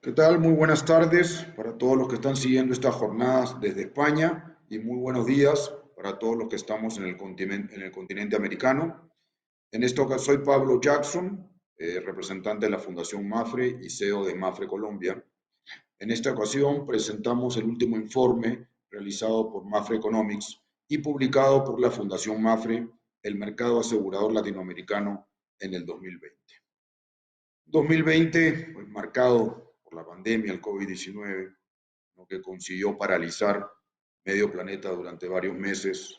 ¿Qué tal? Muy buenas tardes para todos los que están siguiendo estas jornadas desde España y muy buenos días para todos los que estamos en el continente americano. En esta ocasión soy Pablo Jackson, representante de la Fundación MAFRE y CEO de MAFRE Colombia. En esta ocasión presentamos el último informe realizado por MAFRE Economics y publicado por la Fundación MAFRE, el mercado asegurador latinoamericano en el 2020. 2020, pues marcado por la pandemia, el COVID-19, ¿no? Que consiguió paralizar medio planeta durante varios meses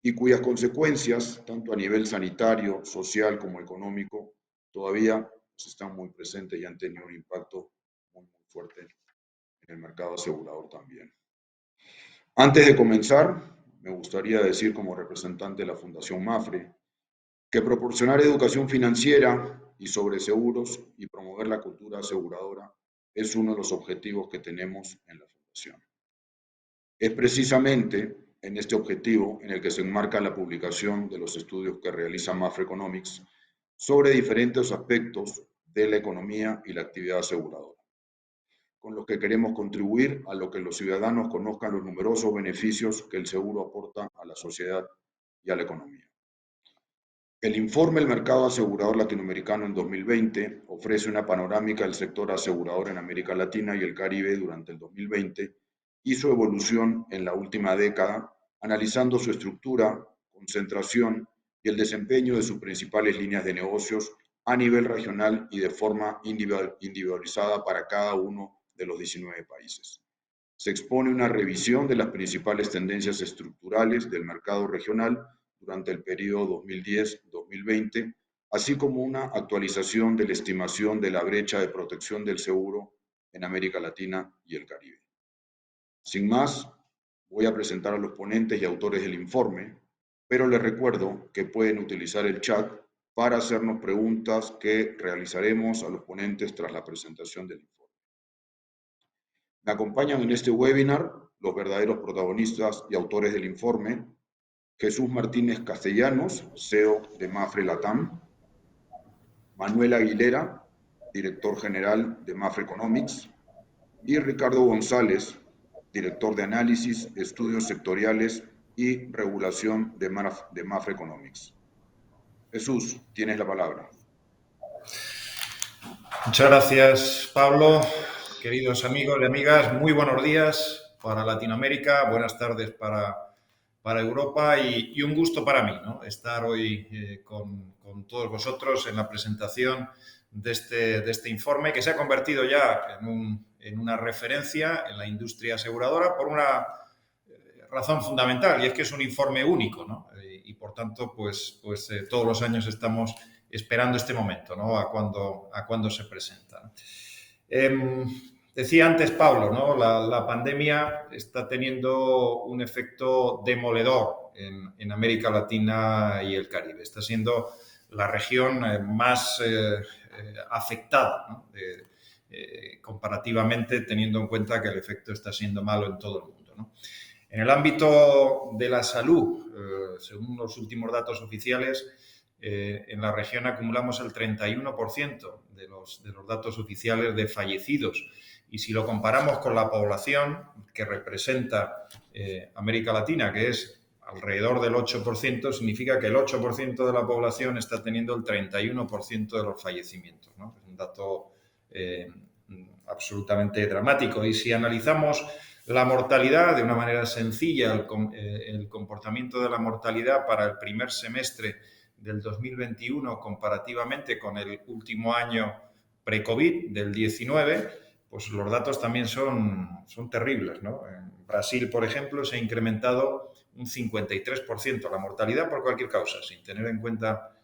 y cuyas consecuencias, tanto a nivel sanitario, social como económico, todavía pues, están muy presentes y han tenido un impacto muy fuerte en el mercado asegurador también. Antes de comenzar, me gustaría decir como representante de la Fundación MAFRE que proporcionar educación financiera y sobre seguros y promover la cultura aseguradora es uno de los objetivos que tenemos en la Fundación. Es precisamente en este objetivo en el que se enmarca la publicación de los estudios que realiza Mafre Economics sobre diferentes aspectos de la economía y la actividad aseguradora, con los que queremos contribuir a lo que los ciudadanos conozcan los numerosos beneficios que el seguro aporta a la sociedad y a la economía. El informe El mercado asegurador latinoamericano en 2020 ofrece una panorámica del sector asegurador en América Latina y el Caribe durante el 2020 y su evolución en la última década, analizando su estructura, concentración y el desempeño de sus principales líneas de negocios a nivel regional y de forma individualizada para cada uno de los 19 países. Se expone una revisión de las principales tendencias estructurales del mercado regional durante el periodo 2010-2020, así como una actualización de la estimación de la brecha de protección del seguro en América Latina y el Caribe. Sin más, voy a presentar a los ponentes y autores del informe, pero les recuerdo que pueden utilizar el chat para hacernos preguntas que realizaremos a los ponentes tras la presentación del informe. Me acompañan en este webinar los verdaderos protagonistas y autores del informe: Jesús Martínez Castellanos, CEO de Mafre Latam; Manuel Aguilera, director general de Mafre Economics; y Ricardo González, director de análisis, estudios sectoriales y regulación de Mafre Economics. Jesús, tienes la palabra. Muchas gracias, Pablo. Queridos amigos y amigas, muy buenos días para Latinoamérica, buenas tardes para Europa y un gusto para mí, ¿no? Estar hoy con todos vosotros en la presentación de este informe, que se ha convertido ya en una referencia en la industria aseguradora por una razón fundamental, y es que es un informe único, ¿no? Y por tanto, todos los años estamos esperando este momento, ¿no? a cuando se presenta, ¿no? Decía antes Pablo, ¿no? La pandemia está teniendo un efecto demoledor en América Latina y el Caribe. Está siendo la región más afectada, ¿no? Comparativamente, teniendo en cuenta que el efecto está siendo malo en todo el mundo, ¿no? En el ámbito de la salud, según los últimos datos oficiales, en la región acumulamos el 31% de los datos oficiales de fallecidos. Y si lo comparamos con la población que representa América Latina, que es alrededor del 8%, significa que el 8% de la población está teniendo el 31% de los fallecimientos, ¿no? Es un dato absolutamente dramático. Y si analizamos la mortalidad de una manera sencilla, el comportamiento de la mortalidad para el primer semestre del 2021 comparativamente con el último año pre-COVID, del 19, pues los datos también son terribles, ¿no? En Brasil, por ejemplo, se ha incrementado un 53% la mortalidad por cualquier causa, sin tener en cuenta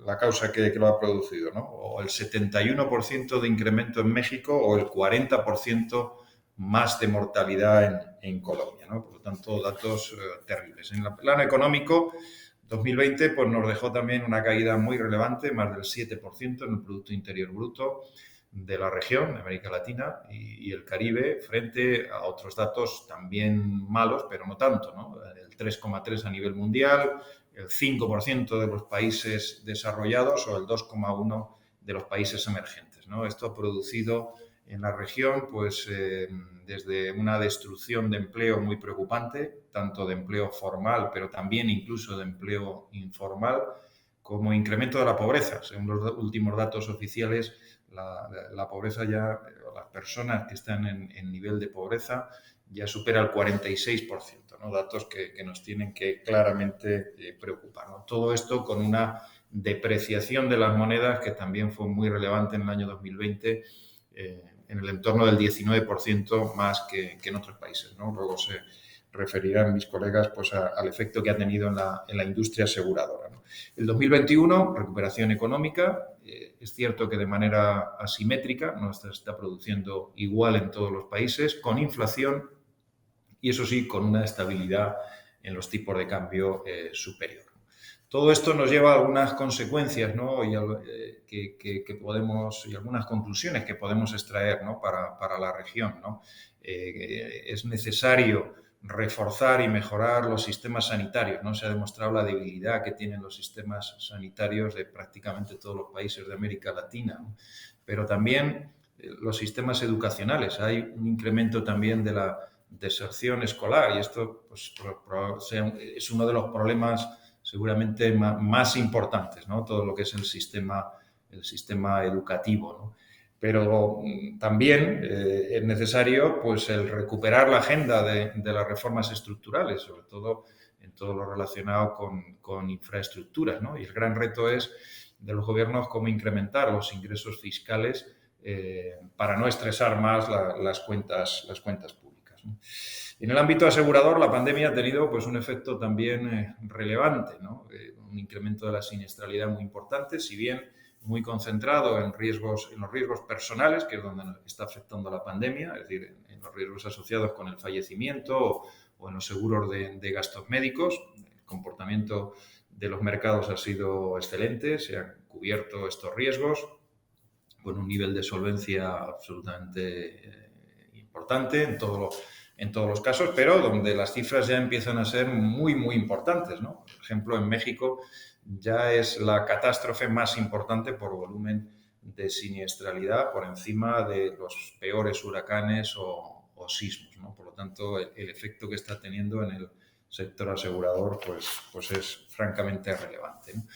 la causa que lo ha producido, ¿no? O el 71% de incremento en México, o el 40% más de mortalidad en Colombia, ¿no? Por lo tanto, datos terribles. En el plano económico, 2020 pues, nos dejó también una caída muy relevante, más del 7% en el Producto Interior Bruto de la región, de América Latina y el Caribe, frente a otros datos también malos, pero no tanto, ¿no? El 3,3% a nivel mundial, el 5% de los países desarrollados o el 2,1% de los países emergentes. importantes, ¿no? Esto ha producido en la región, pues, desde una destrucción de empleo muy preocupante, tanto de empleo formal, pero también incluso de empleo informal, como incremento de la pobreza. Según los últimos datos oficiales, la pobreza ya, las personas que están en nivel de pobreza ya supera el 46%, ¿no? Datos que nos tienen que claramente preocupar, ¿no? Todo esto con una depreciación de las monedas que también fue muy relevante en el año 2020, en el entorno del 19% más que en otros países, ¿no? Luego se referirán mis colegas, pues, al efecto que ha tenido en la industria aseguradora, ¿no? El 2021, recuperación económica. Es cierto que de manera asimétrica, no se está produciendo igual en todos los países, con inflación y, eso sí, con una estabilidad en los tipos de cambio superior. Todo esto nos lleva a algunas consecuencias, ¿no? que podemos, y algunas conclusiones que podemos extraer, ¿no? para la región, ¿no? Es necesario reforzar y mejorar los sistemas sanitarios, ¿no? Se ha demostrado la debilidad que tienen los sistemas sanitarios de prácticamente todos los países de América Latina, ¿no? Pero también los sistemas educacionales. Hay un incremento también de la deserción escolar y esto, pues, es uno de los problemas seguramente más importantes, ¿no? Todo lo que es el sistema educativo, ¿no? Pero también es necesario, pues, el recuperar la agenda de las reformas estructurales, sobre todo en todo lo relacionado con infraestructuras, ¿no? Y el gran reto es de los gobiernos cómo incrementar los ingresos fiscales para no estresar más las cuentas públicas, ¿no? En el ámbito asegurador, la pandemia ha tenido, pues, un efecto también relevante, ¿no? Un incremento de la siniestralidad muy importante, si bien muy concentrado en los riesgos personales, que es donde nos está afectando la pandemia, es decir, en los riesgos asociados con el fallecimiento o en los seguros de gastos médicos. El comportamiento de los mercados ha sido excelente, se han cubierto estos riesgos con un nivel de solvencia absolutamente importante en todos los casos, pero donde las cifras ya empiezan a ser muy, muy importantes, ¿no? Por ejemplo, en México ya es la catástrofe más importante por volumen de siniestralidad, por encima de los peores huracanes o sismos, ¿no? Por lo tanto, el efecto que está teniendo en el sector asegurador, pues es francamente relevante, ¿no?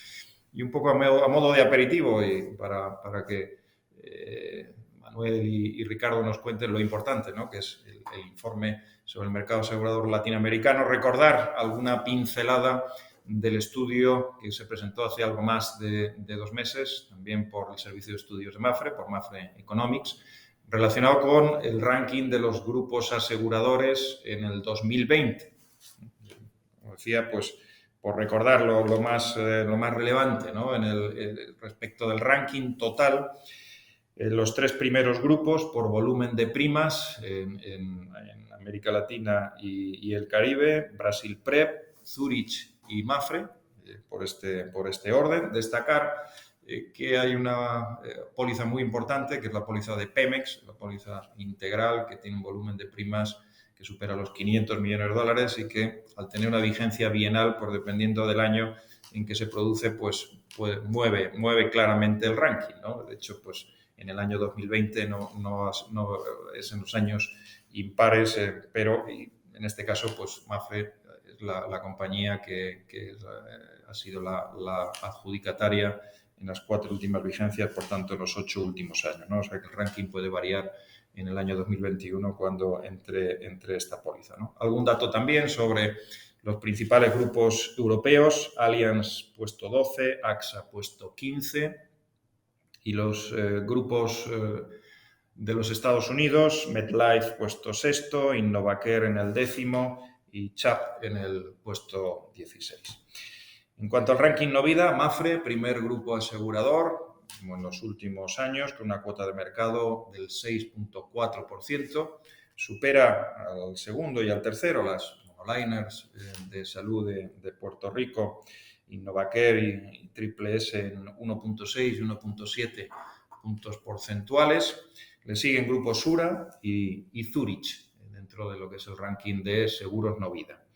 Y un poco a modo de aperitivo, y para que Manuel y Ricardo nos cuenten lo importante, ¿no? Que es el informe sobre el mercado asegurador latinoamericano. Recordar alguna pincelada del estudio que se presentó hace algo más de 2 meses, también por el Servicio de Estudios de MAPFRE, por MAPFRE Economics, relacionado con el ranking de los grupos aseguradores en el 2020. Como decía, pues, por recordar lo más relevante, ¿no? Respecto del ranking total, los 3 primeros grupos por volumen de primas en América Latina y el Caribe, Brasil Prep, Zurich y MAPFRE, por este orden. Destacar que hay una póliza muy importante, que es la póliza de Pemex, la póliza integral, que tiene un volumen de primas que supera los $500 millones y que, al tener una vigencia bienal, pues, dependiendo del año en que se produce, pues mueve claramente el ranking, ¿no? De hecho, pues, en el año 2020 no es en los años impares, pero en este caso, pues, MAPFRE es la compañía que ha sido la adjudicataria en las 4 últimas vigencias, por tanto, en los 8 últimos años, ¿no? O sea que el ranking puede variar en el año 2021 cuando entre esta póliza, ¿no? Algún dato también sobre los principales grupos europeos: Allianz puesto 12, AXA puesto 15, y los grupos de los Estados Unidos: MetLife puesto 6º, InnovaCare en el 10º y Chubb en el puesto 16. En cuanto al ranking no vida, MAPFRE, primer grupo asegurador, como en los últimos años, con una cuota de mercado del 6.4%, supera al segundo y al tercero, las monoliners de salud de Puerto Rico, InnovaCare y Triple S, en 1.6 y 1.7 puntos porcentuales. Le siguen Grupo Sura y Zurich, dentro de lo que es el ranking de seguros no vida.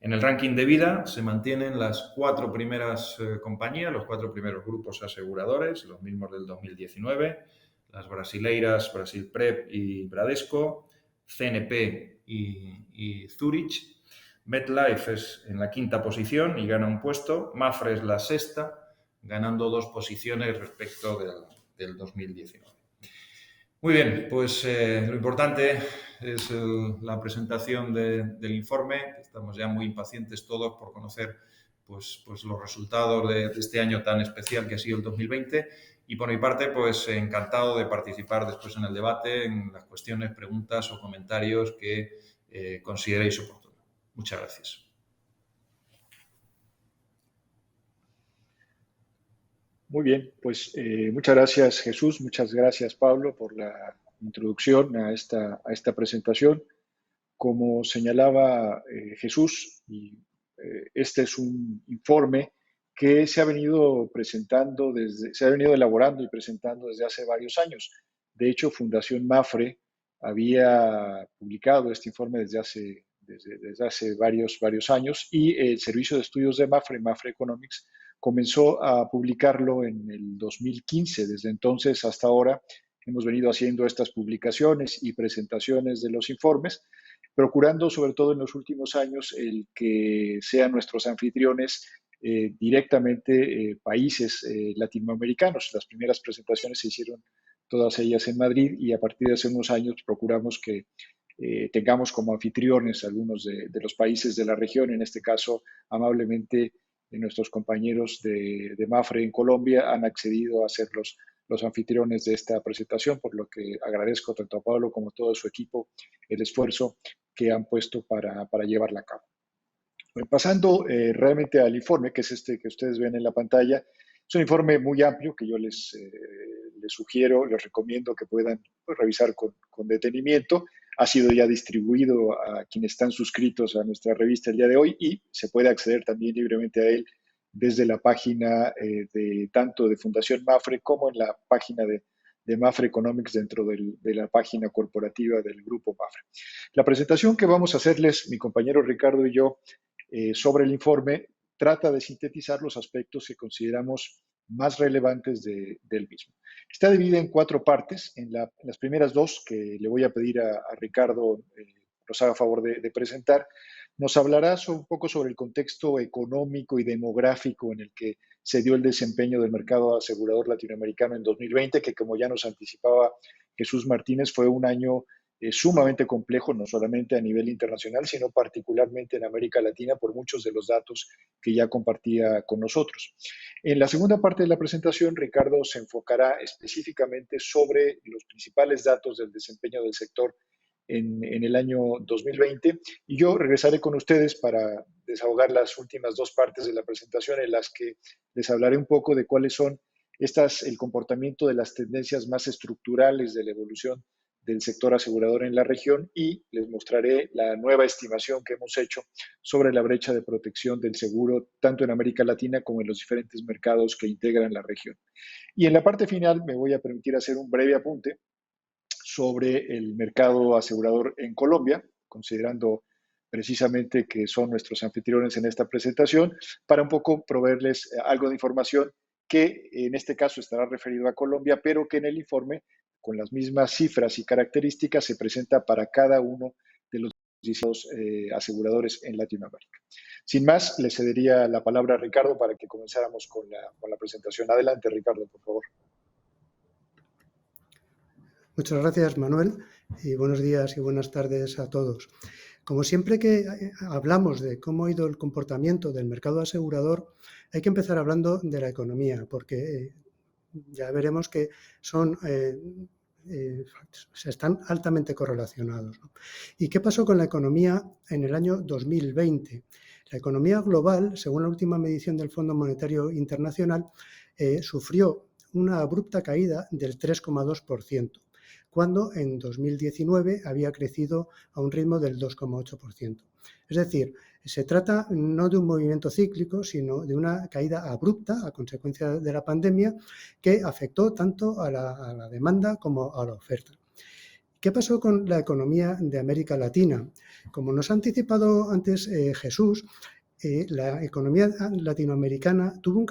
En el ranking de vida se mantienen las 4 primeras compañías, los 4 primeros grupos aseguradores, los mismos del 2019, las brasileiras Brasilprev y Bradesco, CNP y Zurich. MetLife es en la quinta posición y gana un puesto. Mapfre es la sexta, ganando 2 posiciones respecto del 2019. Muy bien, pues lo importante es la presentación del informe. Estamos ya muy impacientes todos por conocer pues los resultados de este año tan especial que ha sido el 2020. Y por mi parte, pues encantado de participar después en el debate, en las cuestiones, preguntas o comentarios que consideréis oportunos. Muchas gracias. Muy bien, pues muchas gracias Jesús, muchas gracias Pablo por la introducción a esta presentación. Como señalaba Jesús, este es un informe que se ha venido elaborando y presentando desde hace varios años. De hecho, Fundación Mapfre había publicado este informe desde hace varios años y el Servicio de Estudios de Mapfre, Mapfre Economics, comenzó a publicarlo en el 2015. Desde entonces hasta ahora hemos venido haciendo estas publicaciones y presentaciones de los informes, procurando sobre todo en los últimos años el que sean nuestros anfitriones directamente países latinoamericanos. Las primeras presentaciones se hicieron todas ellas en Madrid y a partir de hace unos años procuramos que tengamos como anfitriones algunos de los países de la región. En este caso, amablemente, nuestros compañeros de Mapfre en Colombia han accedido a ser los anfitriones de esta presentación, por lo que agradezco tanto a Pablo como a todo su equipo el esfuerzo que han puesto para llevarla a cabo. Bueno, pasando realmente al informe, que es este que ustedes ven en la pantalla, es un informe muy amplio que yo les sugiero, les recomiendo que puedan revisar con detenimiento. Ha sido ya distribuido a quienes están suscritos a nuestra revista el día de hoy y se puede acceder también libremente a él desde la página tanto de Fundación Mapfre como en la página de Mapfre Economics dentro de la página corporativa del Grupo Mapfre. La presentación que vamos a hacerles, mi compañero Ricardo y yo, sobre el informe, trata de sintetizar los aspectos que consideramos más relevantes del mismo. Está dividida en 4 partes. En las primeras 2, que le voy a pedir a Ricardo nos haga favor de presentar, nos hablará un poco sobre el contexto económico y demográfico en el que se dio el desempeño del mercado asegurador latinoamericano en 2020, que como ya nos anticipaba Jesús Martínez, fue un año sumamente complejo, no solamente a nivel internacional, sino particularmente en América Latina, por muchos de los datos que ya compartía con nosotros. En la segunda parte de la presentación, Ricardo se enfocará específicamente sobre los principales datos del desempeño del sector en el año 2020 y yo regresaré con ustedes para desahogar las últimas 2 partes de la presentación en las que les hablaré un poco de cuáles son el comportamiento de las tendencias más estructurales de la evolución del sector asegurador en la región y les mostraré la nueva estimación que hemos hecho sobre la brecha de protección del seguro tanto en América Latina como en los diferentes mercados que integran la región. Y en la parte final me voy a permitir hacer un breve apunte sobre el mercado asegurador en Colombia, considerando precisamente que son nuestros anfitriones en esta presentación, para un poco proveerles algo de información que en este caso estará referido a Colombia, pero que en el informe, con las mismas cifras y características, se presenta para cada uno de los 16 aseguradores en Latinoamérica. Sin más, le cedería la palabra a Ricardo para que comenzáramos con la presentación. Adelante, Ricardo, por favor. Muchas gracias, Manuel, y buenos días y buenas tardes a todos. Como siempre que hablamos de cómo ha ido el comportamiento del mercado asegurador, hay que empezar hablando de la economía, porque ya veremos que están altamente correlacionados, ¿no? ¿Y qué pasó con la economía en el año 2020? La economía global, según la última medición del Fondo Monetario Internacional, sufrió una abrupta caída del 3,2%. Cuando en 2019 había crecido a un ritmo del 2,8%. Es decir, se trata no de un movimiento cíclico, sino de una caída abrupta a consecuencia de la pandemia que afectó tanto a la demanda como a la oferta. ¿Qué pasó con la economía de América Latina? Como nos ha anticipado antes Jesús, la economía latinoamericana tuvo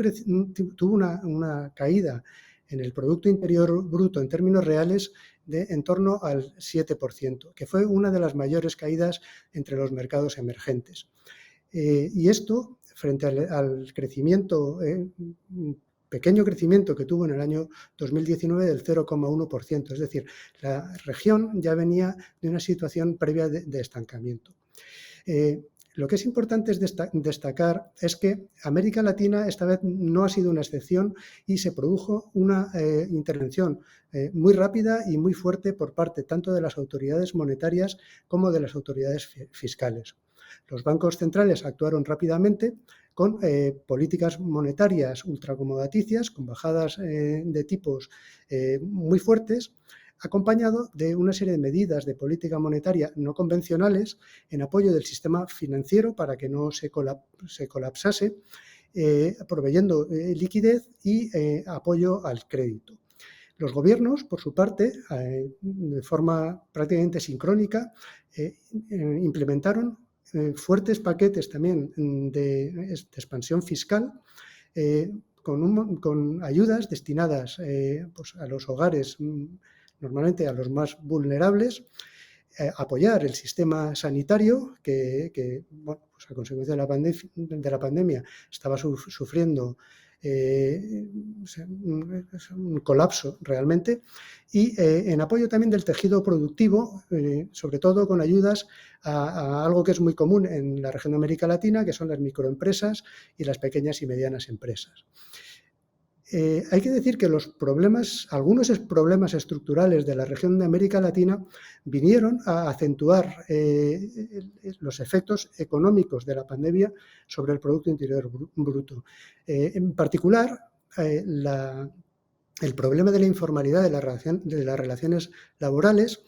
una caída en el Producto Interior Bruto en términos reales de en torno al 7%, que fue una de las mayores caídas entre los mercados emergentes. Y esto, frente al crecimiento, pequeño crecimiento que tuvo en el año 2019 del 0,1%, es decir, la región ya venía de una situación previa de estancamiento. Lo que es importante es destacar es que América Latina esta vez no ha sido una excepción y se produjo una intervención muy rápida y muy fuerte por parte tanto de las autoridades monetarias como de las autoridades fiscales. Los bancos centrales actuaron rápidamente con políticas monetarias ultracomodaticias, con bajadas de tipos muy fuertes, acompañado de una serie de medidas de política monetaria no convencionales en apoyo del sistema financiero para que no se colapsase, proveyendo liquidez y apoyo al crédito. Los gobiernos, por su parte, de forma prácticamente sincrónica, implementaron fuertes paquetes también de expansión fiscal con ayudas destinadas pues a los hogares, normalmente a los más vulnerables, apoyar el sistema sanitario que bueno, pues a consecuencia de la pandemia estaba sufriendo un colapso realmente, y en apoyo también del tejido productivo, sobre todo con ayudas a algo que es muy común en la región de América Latina, que son las microempresas y las pequeñas y medianas empresas. Hay que decir que algunos problemas estructurales de la región de América Latina vinieron a acentuar los efectos económicos de la pandemia sobre el Producto Interior Bruto. En particular, el problema de la informalidad de las relaciones laborales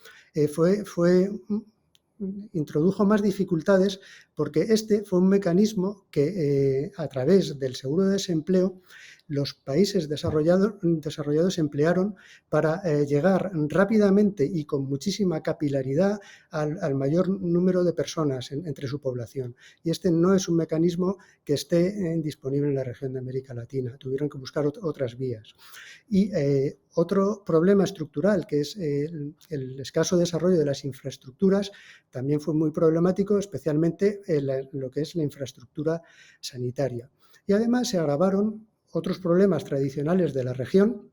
introdujo más dificultades porque este fue un mecanismo que a través del seguro de desempleo los países desarrollados emplearon para llegar rápidamente y con muchísima capilaridad al mayor número de personas entre su población. Y este no es un mecanismo que esté disponible en la región de América Latina. Tuvieron que buscar otras vías. Y otro problema estructural, que es el escaso desarrollo de las infraestructuras, también fue muy problemático, especialmente lo que es la infraestructura sanitaria. Y además se agravaron otros problemas tradicionales de la región,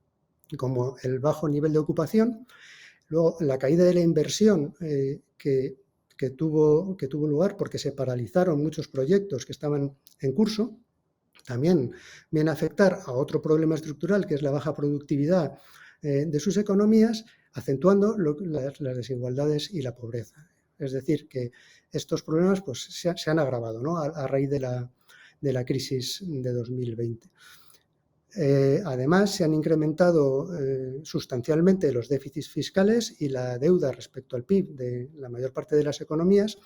como el bajo nivel de ocupación, luego la caída de la inversión que tuvo lugar porque se paralizaron muchos proyectos que estaban en curso. También viene a afectar a otro problema estructural, que es la baja productividad de sus economías, acentuando las desigualdades y la pobreza. Es decir, que estos problemas pues, se han agravado, ¿no? a raíz de la crisis de 2020. Además, se han incrementado sustancialmente los déficits fiscales y la deuda respecto al PIB de la mayor parte de las economías,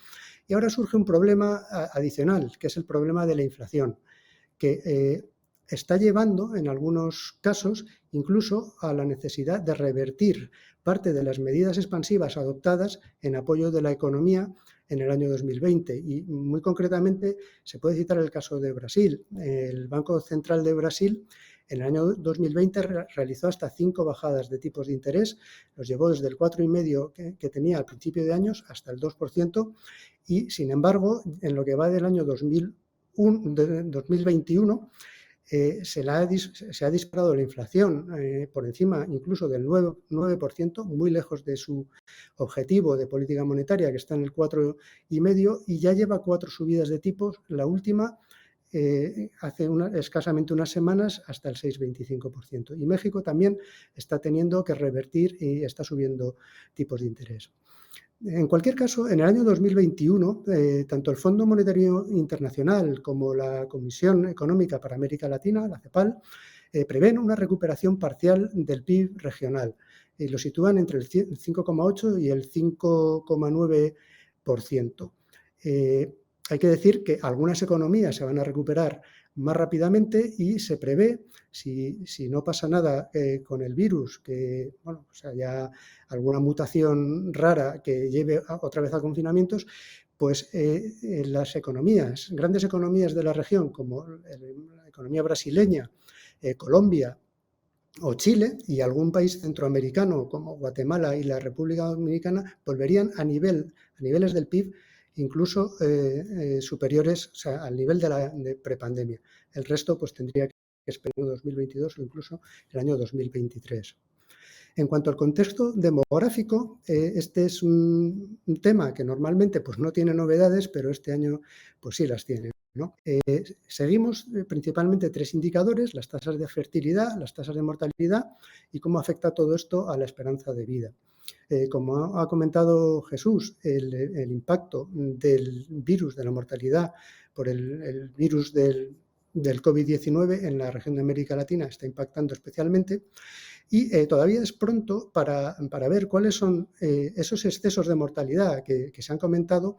y ahora surge un problema adicional, que es el problema de la inflación, que está llevando en algunos casos incluso a la necesidad de revertir parte de las medidas expansivas adoptadas en apoyo de la economía en el año 2020. Y muy concretamente se puede citar el caso de Brasil. El Banco Central de Brasil en el año 2020 realizó hasta 5 bajadas de tipos de interés, los llevó desde el 4,5% que tenía al principio de años hasta el 2%, y sin embargo, en lo que va del año 2021, se ha disparado la inflación por encima incluso del 9%, muy lejos de su objetivo de política monetaria, que está en el 4,5%, y ya lleva 4 subidas de tipos, la última hace escasamente unas semanas hasta el 6,25%. Y México también está teniendo que revertir y está subiendo tipos de interés. En cualquier caso, en el año 2021, tanto el Fondo Monetario Internacional como la Comisión Económica para América Latina, la CEPAL, prevén una recuperación parcial del PIB regional y lo sitúan entre el 5,8% y el 5,9%. Hay que decir que algunas economías se van a recuperar más rápidamente y se prevé, si no pasa nada con el virus, que bueno, pues haya alguna mutación rara que lleve otra vez a confinamientos, pues las grandes economías de la región, como la economía brasileña, Colombia o Chile y algún país centroamericano como Guatemala y la República Dominicana volverían a niveles del PIB incluso superiores, o sea, al nivel de prepandemia. El resto pues tendría que esperar el año 2022 o incluso el año 2023. En cuanto al contexto demográfico, este es un tema que normalmente pues, no tiene novedades, pero este año pues, sí las tiene, ¿no? Seguimos principalmente 3 indicadores: las tasas de fertilidad, las tasas de mortalidad y cómo afecta todo esto a la esperanza de vida. Como ha comentado Jesús, el impacto del virus, de la mortalidad por el virus del COVID-19 en la región de América Latina está impactando especialmente. Y todavía es pronto para ver cuáles son esos excesos de mortalidad que se han comentado,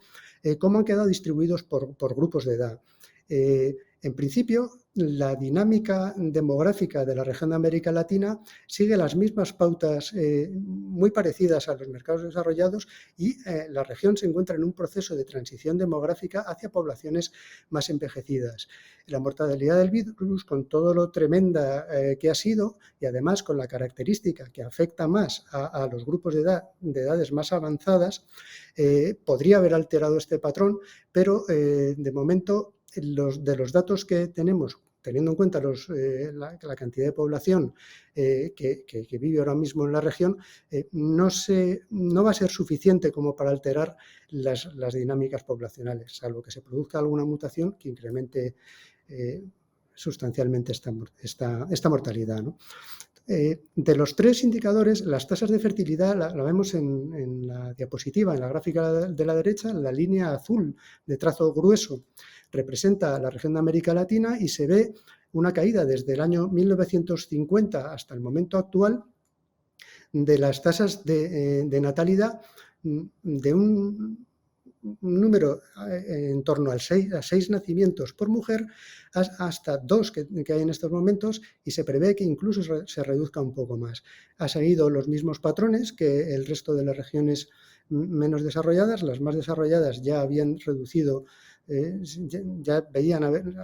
cómo han quedado distribuidos por grupos de edad. En principio, la dinámica demográfica de la región de América Latina sigue las mismas pautas muy parecidas a los mercados desarrollados y la región se encuentra en un proceso de transición demográfica hacia poblaciones más envejecidas. La mortalidad del virus, con todo lo tremenda que ha sido y además con la característica que afecta más a los grupos de edades más avanzadas, podría haber alterado este patrón, pero de momento de los datos que tenemos, teniendo en cuenta la cantidad de población que vive ahora mismo en la región, no va a ser suficiente como para alterar las dinámicas poblacionales, salvo que se produzca alguna mutación que incremente sustancialmente esta mortalidad, ¿no? De los 3 indicadores, las tasas de fertilidad la vemos en la diapositiva, en la gráfica de la derecha. La línea azul de trazo grueso representa la región de América Latina y se ve una caída desde el año 1950 hasta el momento actual de las tasas de natalidad de un número en torno a 6 nacimientos por mujer hasta 2 que hay en estos momentos, y se prevé que incluso se reduzca un poco más. Ha seguido los mismos patrones que el resto de las regiones menos desarrolladas. Las más desarrolladas ya habían reducido,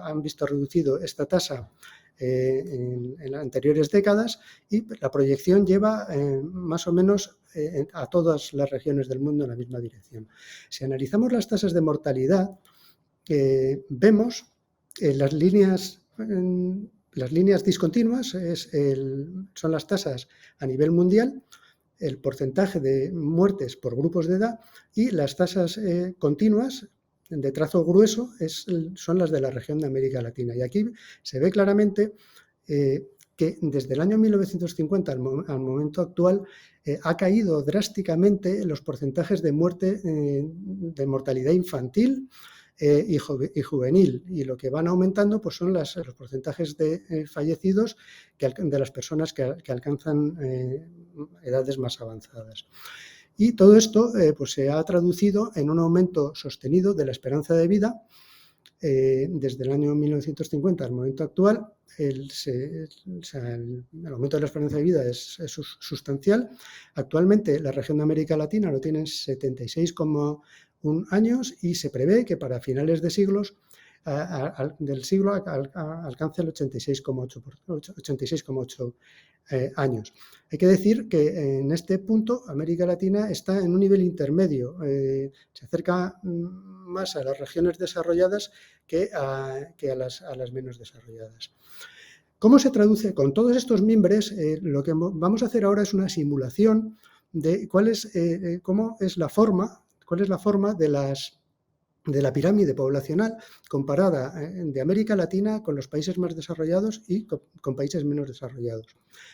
han visto reducido esta tasa en anteriores décadas, y la proyección lleva más o menos a todas las regiones del mundo en la misma dirección. Si analizamos las tasas de mortalidad, vemos las líneas discontinuas, son las tasas a nivel mundial, el porcentaje de muertes por grupos de edad, y las tasas continuas de trazo grueso son las de la región de América Latina. Y aquí se ve claramente que desde el año 1950 al momento actual ha caído drásticamente los porcentajes de muerte, de mortalidad infantil y juvenil, y lo que van aumentando pues son los porcentajes de fallecidos de las personas que alcanzan edades más avanzadas. Y todo esto pues se ha traducido en un aumento sostenido de la esperanza de vida desde el año 1950 al momento actual. El aumento de la esperanza de vida es sustancial. Actualmente la región de América Latina lo tiene en 76,1 años y se prevé que para finales del siglo alcance el 86,8 años. Hay que decir que en este punto América Latina está en un nivel intermedio, se acerca más a las regiones desarrolladas que a las menos desarrolladas. ¿Cómo se traduce? Con todos estos mimbres, lo que vamos a hacer ahora es una simulación de cuál es la forma de la pirámide poblacional comparada de América Latina con los países más desarrollados y con países menos desarrollados.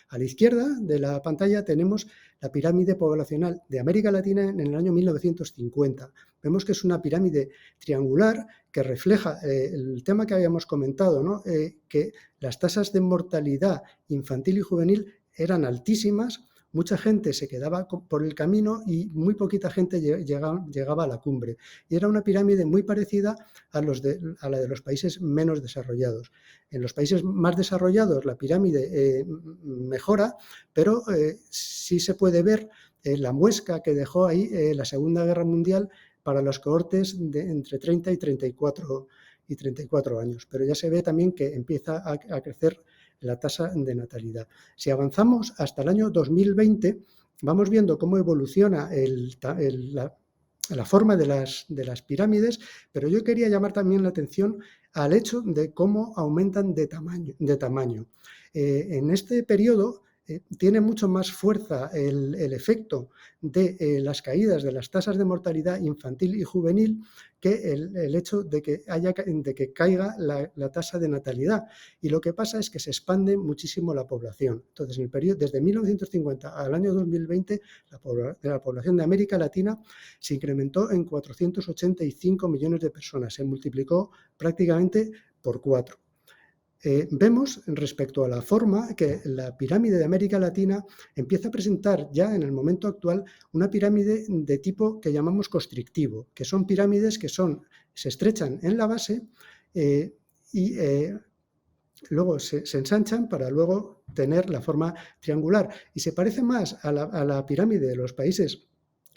A la izquierda de la pantalla tenemos la pirámide poblacional de América Latina en el año 1950. Vemos que es una pirámide triangular que refleja el tema que habíamos comentado, ¿no? Que las tasas de mortalidad infantil y juvenil eran altísimas. Mucha gente se quedaba por el camino y muy poquita gente llegaba a la cumbre. Y era una pirámide muy parecida a la de los países menos desarrollados. En los países más desarrollados la pirámide mejora, pero sí se puede ver la muesca que dejó ahí la Segunda Guerra Mundial para las cohortes de entre 30 y 34 años. Pero ya se ve también que empieza a crecer la tasa de natalidad. Si avanzamos hasta el año 2020, vamos viendo cómo evoluciona la forma de las pirámides, pero yo quería llamar también la atención al hecho de cómo aumentan de tamaño. En este periodo tiene mucho más fuerza el efecto de las caídas de las tasas de mortalidad infantil y juvenil que el hecho de que caiga la tasa de natalidad. Y lo que pasa es que se expande muchísimo la población. Entonces, en el periodo desde 1950 al año 2020, la población de América Latina se incrementó en 485 millones de personas, se multiplicó prácticamente por 4. Vemos respecto a la forma que la pirámide de América Latina empieza a presentar ya en el momento actual una pirámide de tipo que llamamos constrictivo, que son pirámides que se estrechan en la base y luego se ensanchan para luego tener la forma triangular, y se parece más a la pirámide de los países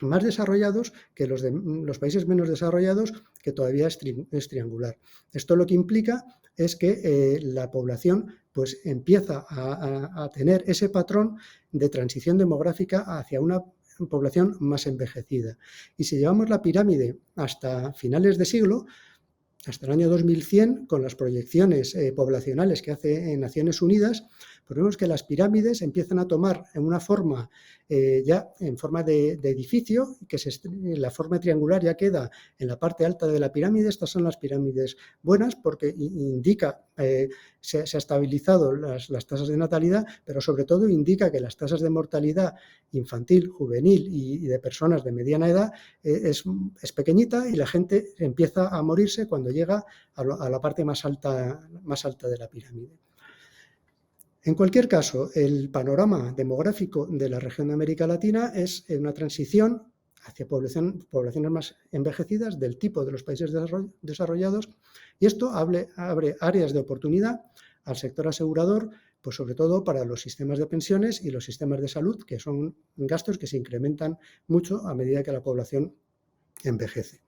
más desarrollados que los países menos desarrollados, que todavía es triangular. Esto lo que implica es que la población pues empieza a tener ese patrón de transición demográfica hacia una población más envejecida. Y si llevamos la pirámide hasta finales de siglo, hasta el año 2100, con las proyecciones poblacionales que hace Naciones Unidas, pues vemos que las pirámides empiezan a tomar una forma ya en forma de edificio, que la forma triangular ya queda en la parte alta de la pirámide. Estas son las pirámides buenas porque indica, se ha estabilizado las tasas de natalidad, pero sobre todo indica que las tasas de mortalidad infantil, juvenil y de personas de mediana edad es pequeñita, y la gente empieza a morirse cuando llega a la parte más alta de la pirámide. En cualquier caso, el panorama demográfico de la región de América Latina es una transición hacia poblaciones más envejecidas del tipo de los países desarrollados, y esto abre áreas de oportunidad al sector asegurador, pues sobre todo para los sistemas de pensiones y los sistemas de salud, que son gastos que se incrementan mucho a medida que la población envejece.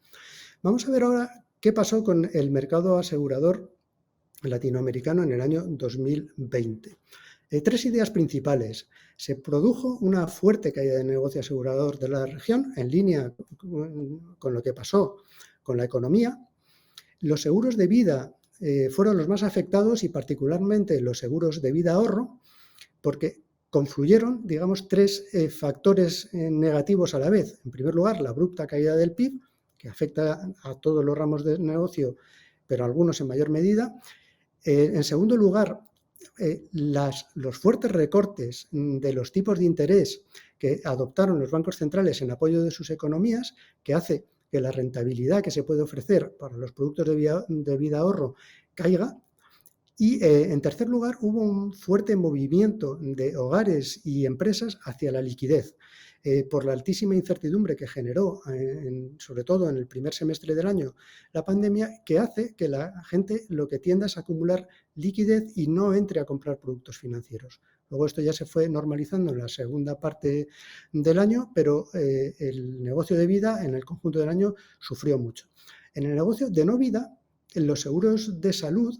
Vamos a ver ahora qué pasó con el mercado asegurador latinoamericano en el año 2020. 3 ideas principales. Se produjo una fuerte caída de negocio asegurador de la región, en línea con lo que pasó con la economía. Los seguros de vida fueron los más afectados, y particularmente los seguros de vida ahorro, porque confluyeron, digamos, 3 factores negativos a la vez. En primer lugar, la abrupta caída del PIB, que afecta a todos los ramos de negocio, pero algunos en mayor medida. En segundo lugar, los fuertes recortes de los tipos de interés que adoptaron los bancos centrales en apoyo de sus economías, que hace que la rentabilidad que se puede ofrecer para los productos de vida ahorro caiga. Y en tercer lugar, hubo un fuerte movimiento de hogares y empresas hacia la liquidez, por la altísima incertidumbre que generó, sobre todo en el primer semestre del año, la pandemia, que hace que la gente lo que tienda es a acumular liquidez y no entre a comprar productos financieros. Luego esto ya se fue normalizando en la segunda parte del año, pero el negocio de vida en el conjunto del año sufrió mucho. En el negocio de no vida, en los seguros de salud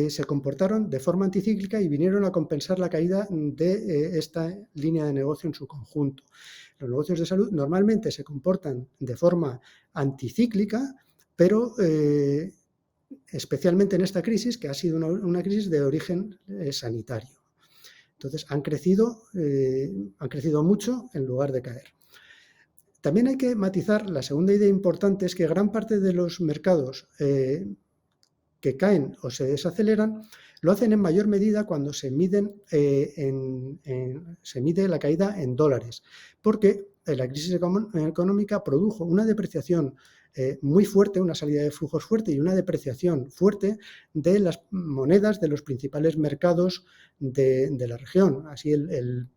se comportaron de forma anticíclica y vinieron a compensar la caída de esta línea de negocio en su conjunto. Los negocios de salud normalmente se comportan de forma anticíclica, pero especialmente en esta crisis, que ha sido una crisis de origen sanitario. Entonces, han crecido mucho en lugar de caer. También hay que matizar, la segunda idea importante es que gran parte de los mercados que caen o se desaceleran, lo hacen en mayor medida cuando se mide la caída en dólares, porque la crisis económica produjo una depreciación muy fuerte, una salida de flujos fuerte y una depreciación fuerte de las monedas de los principales mercados de la región. Así el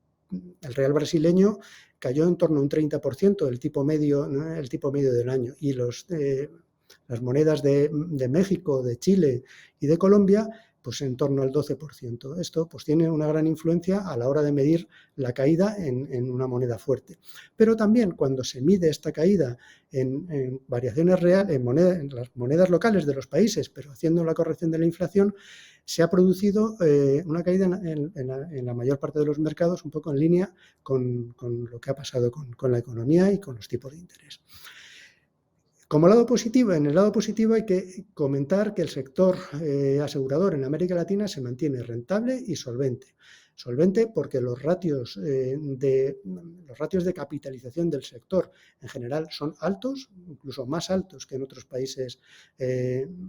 real brasileño cayó en torno a un 30% del tipo medio, ¿no?, el tipo medio del año, y las monedas de México, de Chile y de Colombia pues en torno al 12%. Esto pues tiene una gran influencia a la hora de medir la caída en una moneda fuerte. Pero también cuando se mide esta caída en variaciones reales, en las monedas locales de los países, pero haciendo la corrección de la inflación, se ha producido una caída en la mayor parte de los mercados, un poco en línea con lo que ha pasado con la economía y con los tipos de interés. Como lado positivo, en el lado positivo hay que comentar que el sector asegurador en América Latina se mantiene rentable y solvente. Solvente porque los ratios de capitalización del sector en general son altos, incluso más altos que en otros países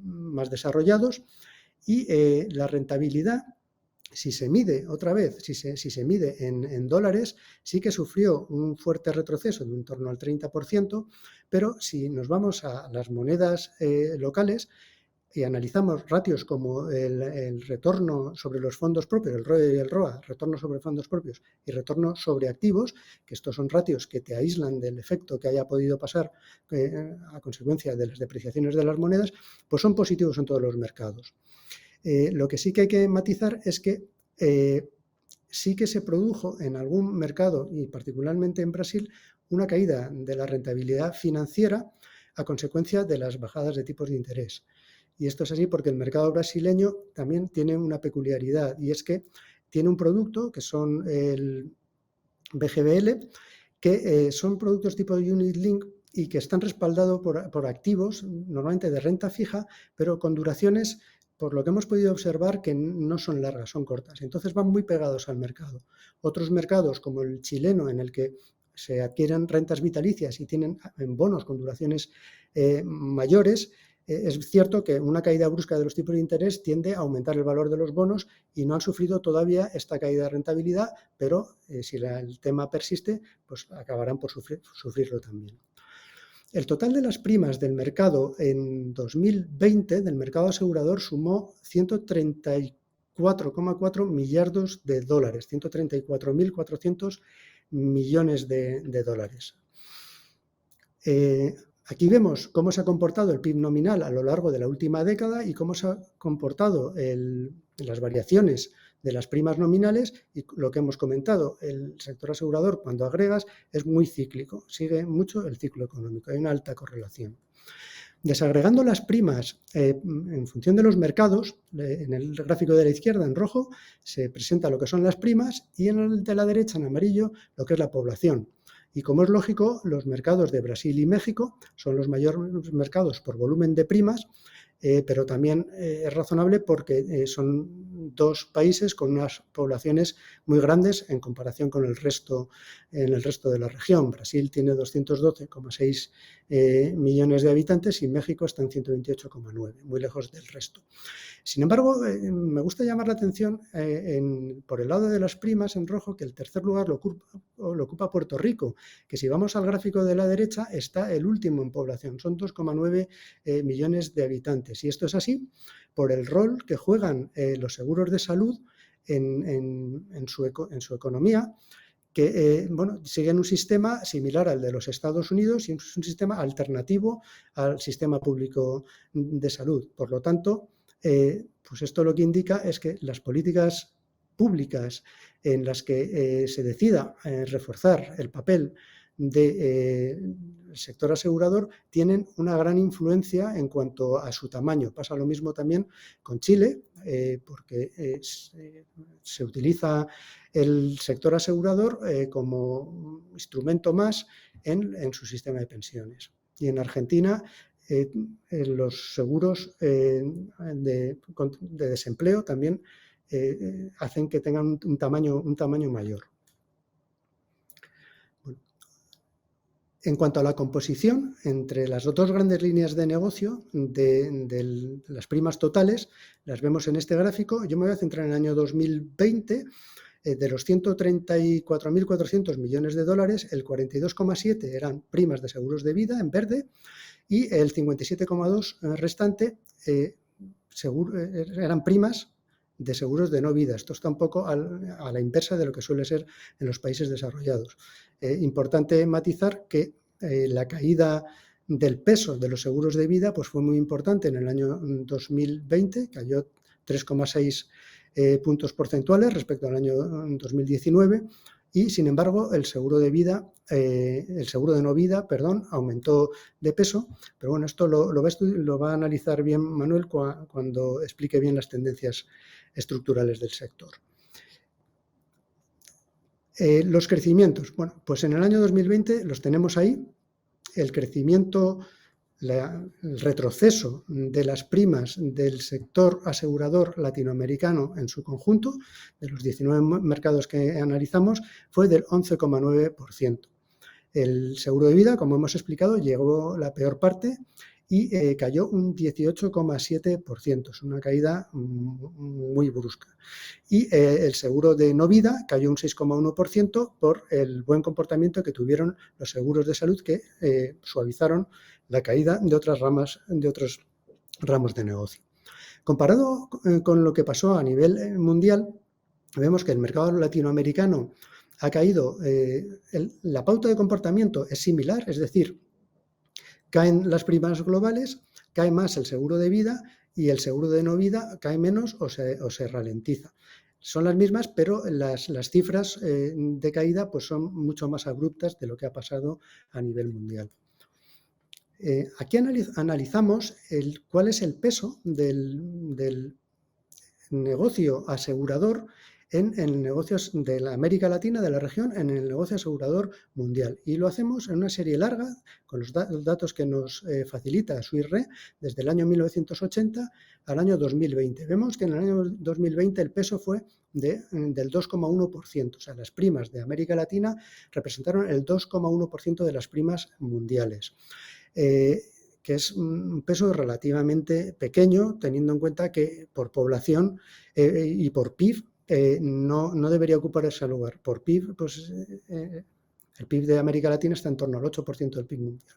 más desarrollados, y la rentabilidad, si se mide otra vez, si se mide en dólares, sí que sufrió un fuerte retroceso de en torno al 30%, pero si nos vamos a las monedas locales y analizamos ratios como el retorno sobre los fondos propios, el ROE y el ROA, retorno sobre fondos propios y retorno sobre activos, que estos son ratios que te aíslan del efecto que haya podido pasar a consecuencia de las depreciaciones de las monedas, pues son positivos en todos los mercados. Lo que sí que hay que matizar es que sí que se produjo en algún mercado, y particularmente en Brasil, una caída de la rentabilidad financiera a consecuencia de las bajadas de tipos de interés. Y esto es así porque el mercado brasileño también tiene una peculiaridad, y es que tiene un producto que son el BGBL, que son productos tipo Unit Link y que están respaldados por activos, normalmente de renta fija, pero con duraciones, por lo que hemos podido observar, que no son largas, son cortas. Entonces van muy pegados al mercado. Otros mercados, como el chileno, en el que se adquieren rentas vitalicias y tienen bonos con duraciones mayores, es cierto que una caída brusca de los tipos de interés tiende a aumentar el valor de los bonos y no han sufrido todavía esta caída de rentabilidad, pero si el tema persiste, pues acabarán por sufrirlo también. El total de las primas del mercado en 2020, del mercado asegurador, sumó 134,4 millardos de dólares, 134.400 millones de dólares. Aquí vemos cómo se ha comportado el PIB nominal a lo largo de la última década y cómo se ha comportado las variaciones de las primas nominales, y lo que hemos comentado, el sector asegurador, cuando agregas, es muy cíclico, sigue mucho el ciclo económico, hay una alta correlación. Desagregando las primas en función de los mercados, en el gráfico de la izquierda en rojo se presenta lo que son las primas y en el de la derecha en amarillo lo que es la población. Y como es lógico, los mercados de Brasil y México son los mayores mercados por volumen de primas, pero también es razonable porque son dos países con unas poblaciones muy grandes en comparación con el resto de la región. Brasil tiene 212,6 millones de habitantes y México está en 128,9, muy lejos del resto. Sin embargo, me gusta llamar la atención por el lado de las primas en rojo, que el tercer lugar lo ocupa Puerto Rico, que si vamos al gráfico de la derecha está el último en población, son 2,9 millones de habitantes. Y esto es así por el rol que juegan los seguros de salud en su economía, que siguen un sistema similar al de los Estados Unidos y es un sistema alternativo al sistema público de salud. Por lo tanto, pues esto lo que indica es que las políticas públicas en las que se decida reforzar el papel del sector asegurador tienen una gran influencia en cuanto a su tamaño. Pasa lo mismo también con Chile, porque se utiliza el sector asegurador como un instrumento más en su sistema de pensiones. Y en Argentina, los seguros de desempleo también hacen que tengan un tamaño mayor. Bueno, en cuanto a la composición entre las dos grandes líneas de negocio de las primas totales, las vemos en este gráfico. Yo me voy a centrar en el año 2020. De los 134.400 millones de dólares, el 42,7 eran primas de seguros de vida en verde y el 57,2 restante eran primas de seguros de no vida. Esto está un poco a la inversa de lo que suele ser en los países desarrollados. Importante matizar que la caída del peso de los seguros de vida pues fue muy importante en el año 2020, cayó 3,6 puntos porcentuales respecto al año 2019 y, sin embargo, el seguro de no vida, aumentó de peso, pero bueno, esto lo va a analizar bien Manuel cuando explique bien las tendencias estructurales del sector. Los crecimientos, bueno, pues en el año 2020 los tenemos ahí, el crecimiento, el retroceso de las primas del sector asegurador latinoamericano en su conjunto, de los 19 mercados que analizamos, fue del 11,9%. El seguro de vida, como hemos explicado, llegó la peor parte y cayó un 18,7%, es una caída muy brusca. Y el seguro de no vida cayó un 6,1% por el buen comportamiento que tuvieron los seguros de salud que suavizaron la caída de otros ramos de negocio. Comparado con lo que pasó a nivel mundial, vemos que el mercado latinoamericano ha caído, la pauta de comportamiento es similar, es decir, caen las primas globales, cae más el seguro de vida y el seguro de no vida cae menos o se ralentiza. Son las mismas, pero las cifras de caída pues son mucho más abruptas de lo que ha pasado a nivel mundial. Aquí analizamos cuál es el peso del negocio asegurador en negocios de la América Latina, de la región, en el negocio asegurador mundial. Y lo hacemos en una serie larga, con los datos que nos facilita Swiss Re, desde el año 1980 al año 2020. Vemos que en el año 2020 el peso fue del 2,1%, o sea, las primas de América Latina representaron el 2,1% de las primas mundiales. Que es un peso relativamente pequeño, teniendo en cuenta que por población y por PIB no debería ocupar ese lugar. Por PIB, pues el PIB de América Latina está en torno al 8% del PIB mundial.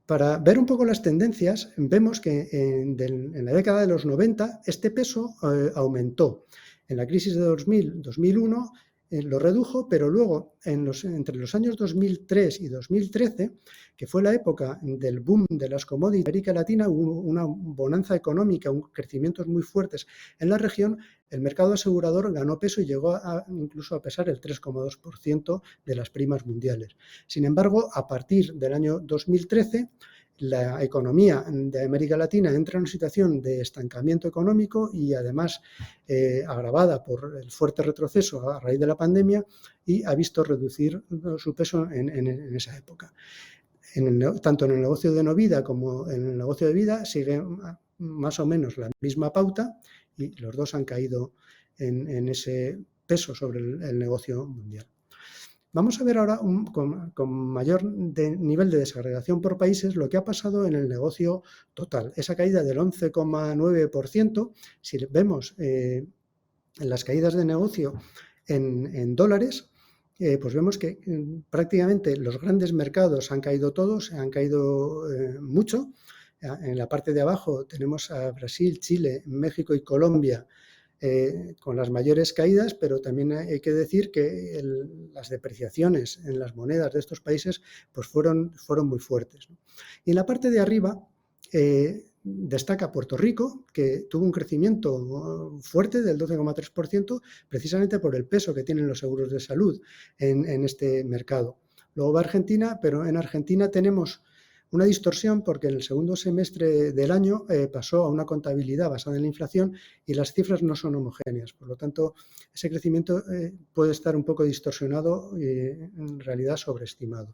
Para ver un poco las tendencias, vemos que en la década de los 90 este peso aumentó. En la crisis de 2000-2001 lo redujo, pero luego entre los años 2003 y 2013, que fue la época del boom de las commodities en América Latina, hubo una bonanza económica, crecimientos muy fuertes en la región, el mercado asegurador ganó peso y llegó incluso a pesar el 3,2% de las primas mundiales. Sin embargo, a partir del año 2013, la economía de América Latina entra en una situación de estancamiento económico y además agravada por el fuerte retroceso a raíz de la pandemia y ha visto reducir su peso en esa época. Tanto en el negocio de no vida como en el negocio de vida sigue más o menos la misma pauta y los dos han caído en ese peso sobre el negocio mundial. Vamos a ver ahora con mayor nivel de desagregación por países lo que ha pasado en el negocio total. Esa caída del 11,9%, si vemos las caídas de negocio en dólares, pues vemos que prácticamente los grandes mercados han caído todos, han caído mucho. En la parte de abajo tenemos a Brasil, Chile, México y Colombia, con las mayores caídas, pero también hay que decir que las depreciaciones en las monedas de estos países pues fueron muy fuertes, ¿no? Y en la parte de arriba destaca Puerto Rico, que tuvo un crecimiento fuerte del 12,3%, precisamente por el peso que tienen los seguros de salud en este mercado. Luego va Argentina, pero en Argentina tenemos una distorsión porque en el segundo semestre del año pasó a una contabilidad basada en la inflación y las cifras no son homogéneas. Por lo tanto, ese crecimiento puede estar un poco distorsionado y en realidad sobreestimado.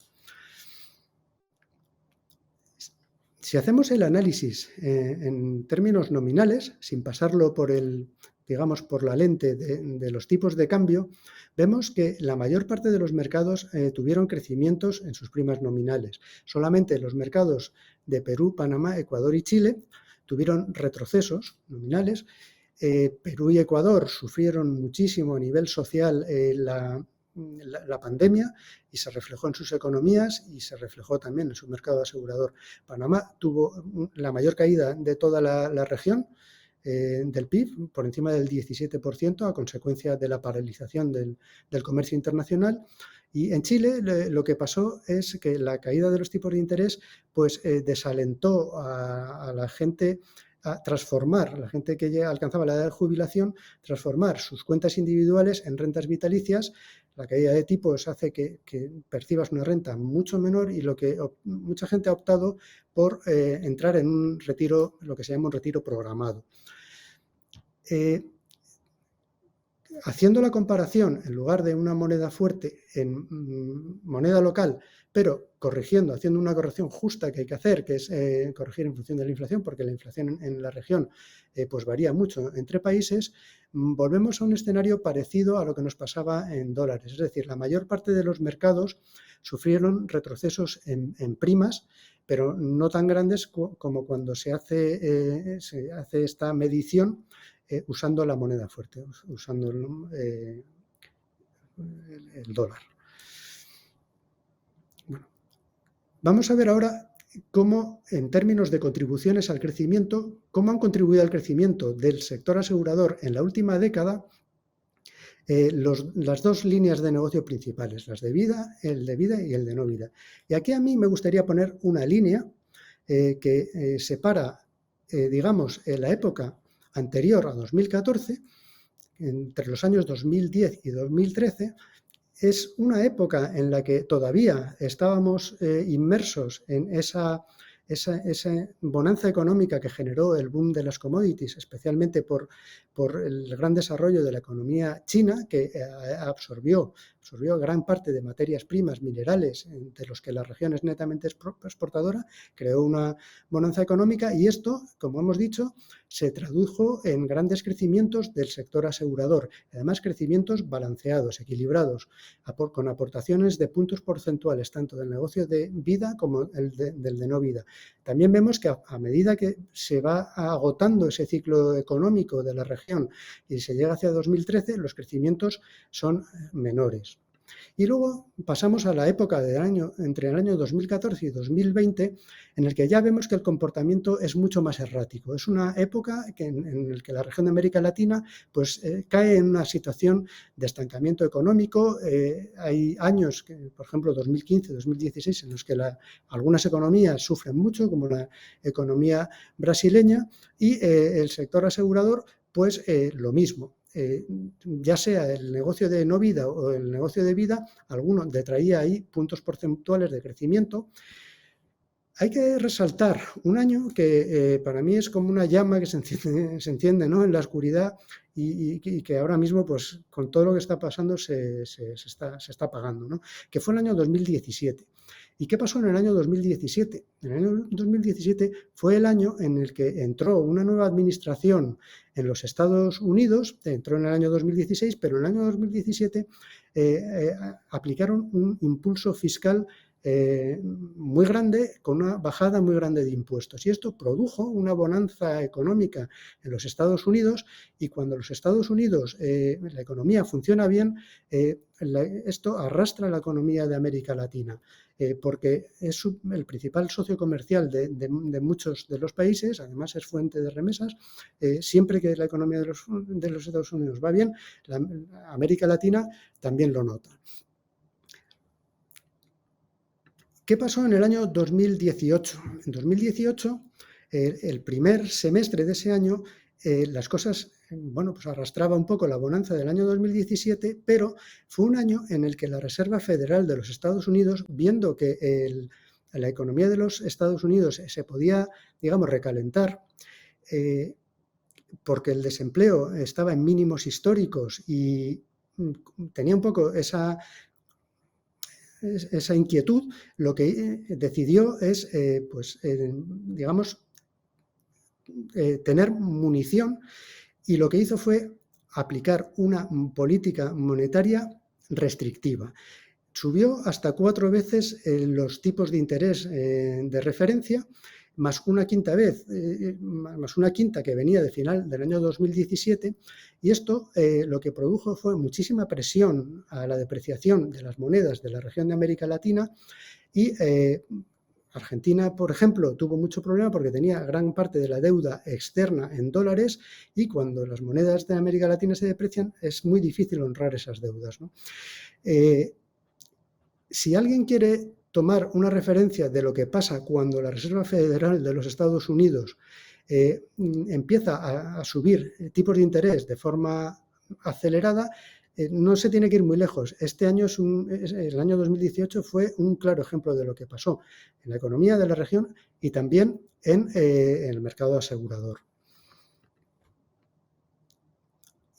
Si hacemos el análisis en términos nominales, sin pasarlo por la lente de los tipos de cambio, vemos que la mayor parte de los mercados tuvieron crecimientos en sus primas nominales. Solamente los mercados de Perú, Panamá, Ecuador y Chile tuvieron retrocesos nominales. Perú y Ecuador sufrieron muchísimo a nivel social la pandemia y se reflejó en sus economías y se reflejó también en su mercado asegurador. Panamá tuvo la mayor caída de toda la región del PIB, por encima del 17% a consecuencia de la paralización del comercio internacional. Y en Chile lo que pasó es que la caída de los tipos de interés pues desalentó a la gente a transformar, la gente que ya alcanzaba la edad de jubilación, transformar sus cuentas individuales en rentas vitalicias. La caída de tipos hace que percibas una renta mucho menor y mucha gente ha optado por entrar en un retiro, lo que se llama un retiro programado. Haciendo la comparación, en lugar de una moneda fuerte en moneda local, pero corrigiendo, haciendo una corrección justa que hay que hacer, que es corregir en función de la inflación, porque la inflación en la región pues varía mucho entre países, volvemos a un escenario parecido a lo que nos pasaba en dólares. Es decir, la mayor parte de los mercados sufrieron retrocesos en primas, pero no tan grandes como cuando se hace esta medición usando la moneda fuerte, usando el dólar. Bueno, vamos a ver ahora cómo, en términos de contribuciones al crecimiento, cómo han contribuido al crecimiento del sector asegurador en la última década las dos líneas de negocio principales, las de vida, el de vida y el de no vida. Y aquí a mí me gustaría poner una línea que separa, digamos, la época anterior a 2014, entre los años 2010 y 2013, es una época en la que todavía estábamos inmersos en esa bonanza económica que generó el boom de las commodities, especialmente por el gran desarrollo de la economía china, que absorbió gran parte de materias primas, minerales, de los que la región es netamente exportadora, creó una bonanza económica y esto, como hemos dicho, se tradujo en grandes crecimientos del sector asegurador, además crecimientos balanceados, equilibrados, con aportaciones de puntos porcentuales, tanto del negocio de vida como del de no vida. También vemos que a medida que se va agotando ese ciclo económico de la región y se llega hacia 2013, los crecimientos son menores. Y luego pasamos a la época entre el año 2014 y 2020, en el que ya vemos que el comportamiento es mucho más errático. Es una época en la que la región de América Latina pues, cae en una situación de estancamiento económico. Hay años, por ejemplo 2015, 2016, en los que algunas economías sufren mucho, como la economía brasileña, y el sector asegurador, pues lo mismo. Ya sea el negocio de no vida o el negocio de vida, alguno detraía ahí puntos porcentuales de crecimiento. Hay que resaltar un año que para mí es como una llama que se enciende, ¿no?, en la oscuridad y que ahora mismo, pues, con todo lo que está pasando, se está apagando, ¿no?, que fue el año 2017. ¿Y qué pasó en el año 2017? En el año 2017 fue el año en el que entró una nueva administración en los Estados Unidos, entró en el año 2016, pero en el año 2017 aplicaron un impulso fiscal muy grande, con una bajada muy grande de impuestos. Y esto produjo una bonanza económica en los Estados Unidos, y cuando los Estados Unidos la economía funciona bien, esto arrastra la economía de América Latina, porque es el principal socio comercial de muchos de los países, además es fuente de remesas. Siempre que la economía de los Estados Unidos va bien, América Latina también lo nota. ¿Qué pasó en el año 2018? En 2018, el primer semestre de ese año, las cosas, bueno, pues arrastraba un poco la bonanza del año 2017, pero fue un año en el que la Reserva Federal de los Estados Unidos, viendo que la economía de los Estados Unidos se podía, digamos, recalentar, porque el desempleo estaba en mínimos históricos y tenía un poco esa inquietud, lo que decidió es, digamos, tener munición, y lo que hizo fue aplicar una política monetaria restrictiva. Subió hasta 4 veces los tipos de interés de referencia, más una quinta que venía de final del año 2017, y esto lo que produjo fue muchísima presión a la depreciación de las monedas de la región de América Latina, y Argentina, por ejemplo, tuvo mucho problema porque tenía gran parte de la deuda externa en dólares, y cuando las monedas de América Latina se deprecian es muy difícil honrar esas deudas, ¿no? Si alguien quiere tomar una referencia de lo que pasa cuando la Reserva Federal de los Estados Unidos empieza a subir tipos de interés de forma acelerada, no se tiene que ir muy lejos. Este año el año 2018 fue un claro ejemplo de lo que pasó en la economía de la región y también en el mercado asegurador.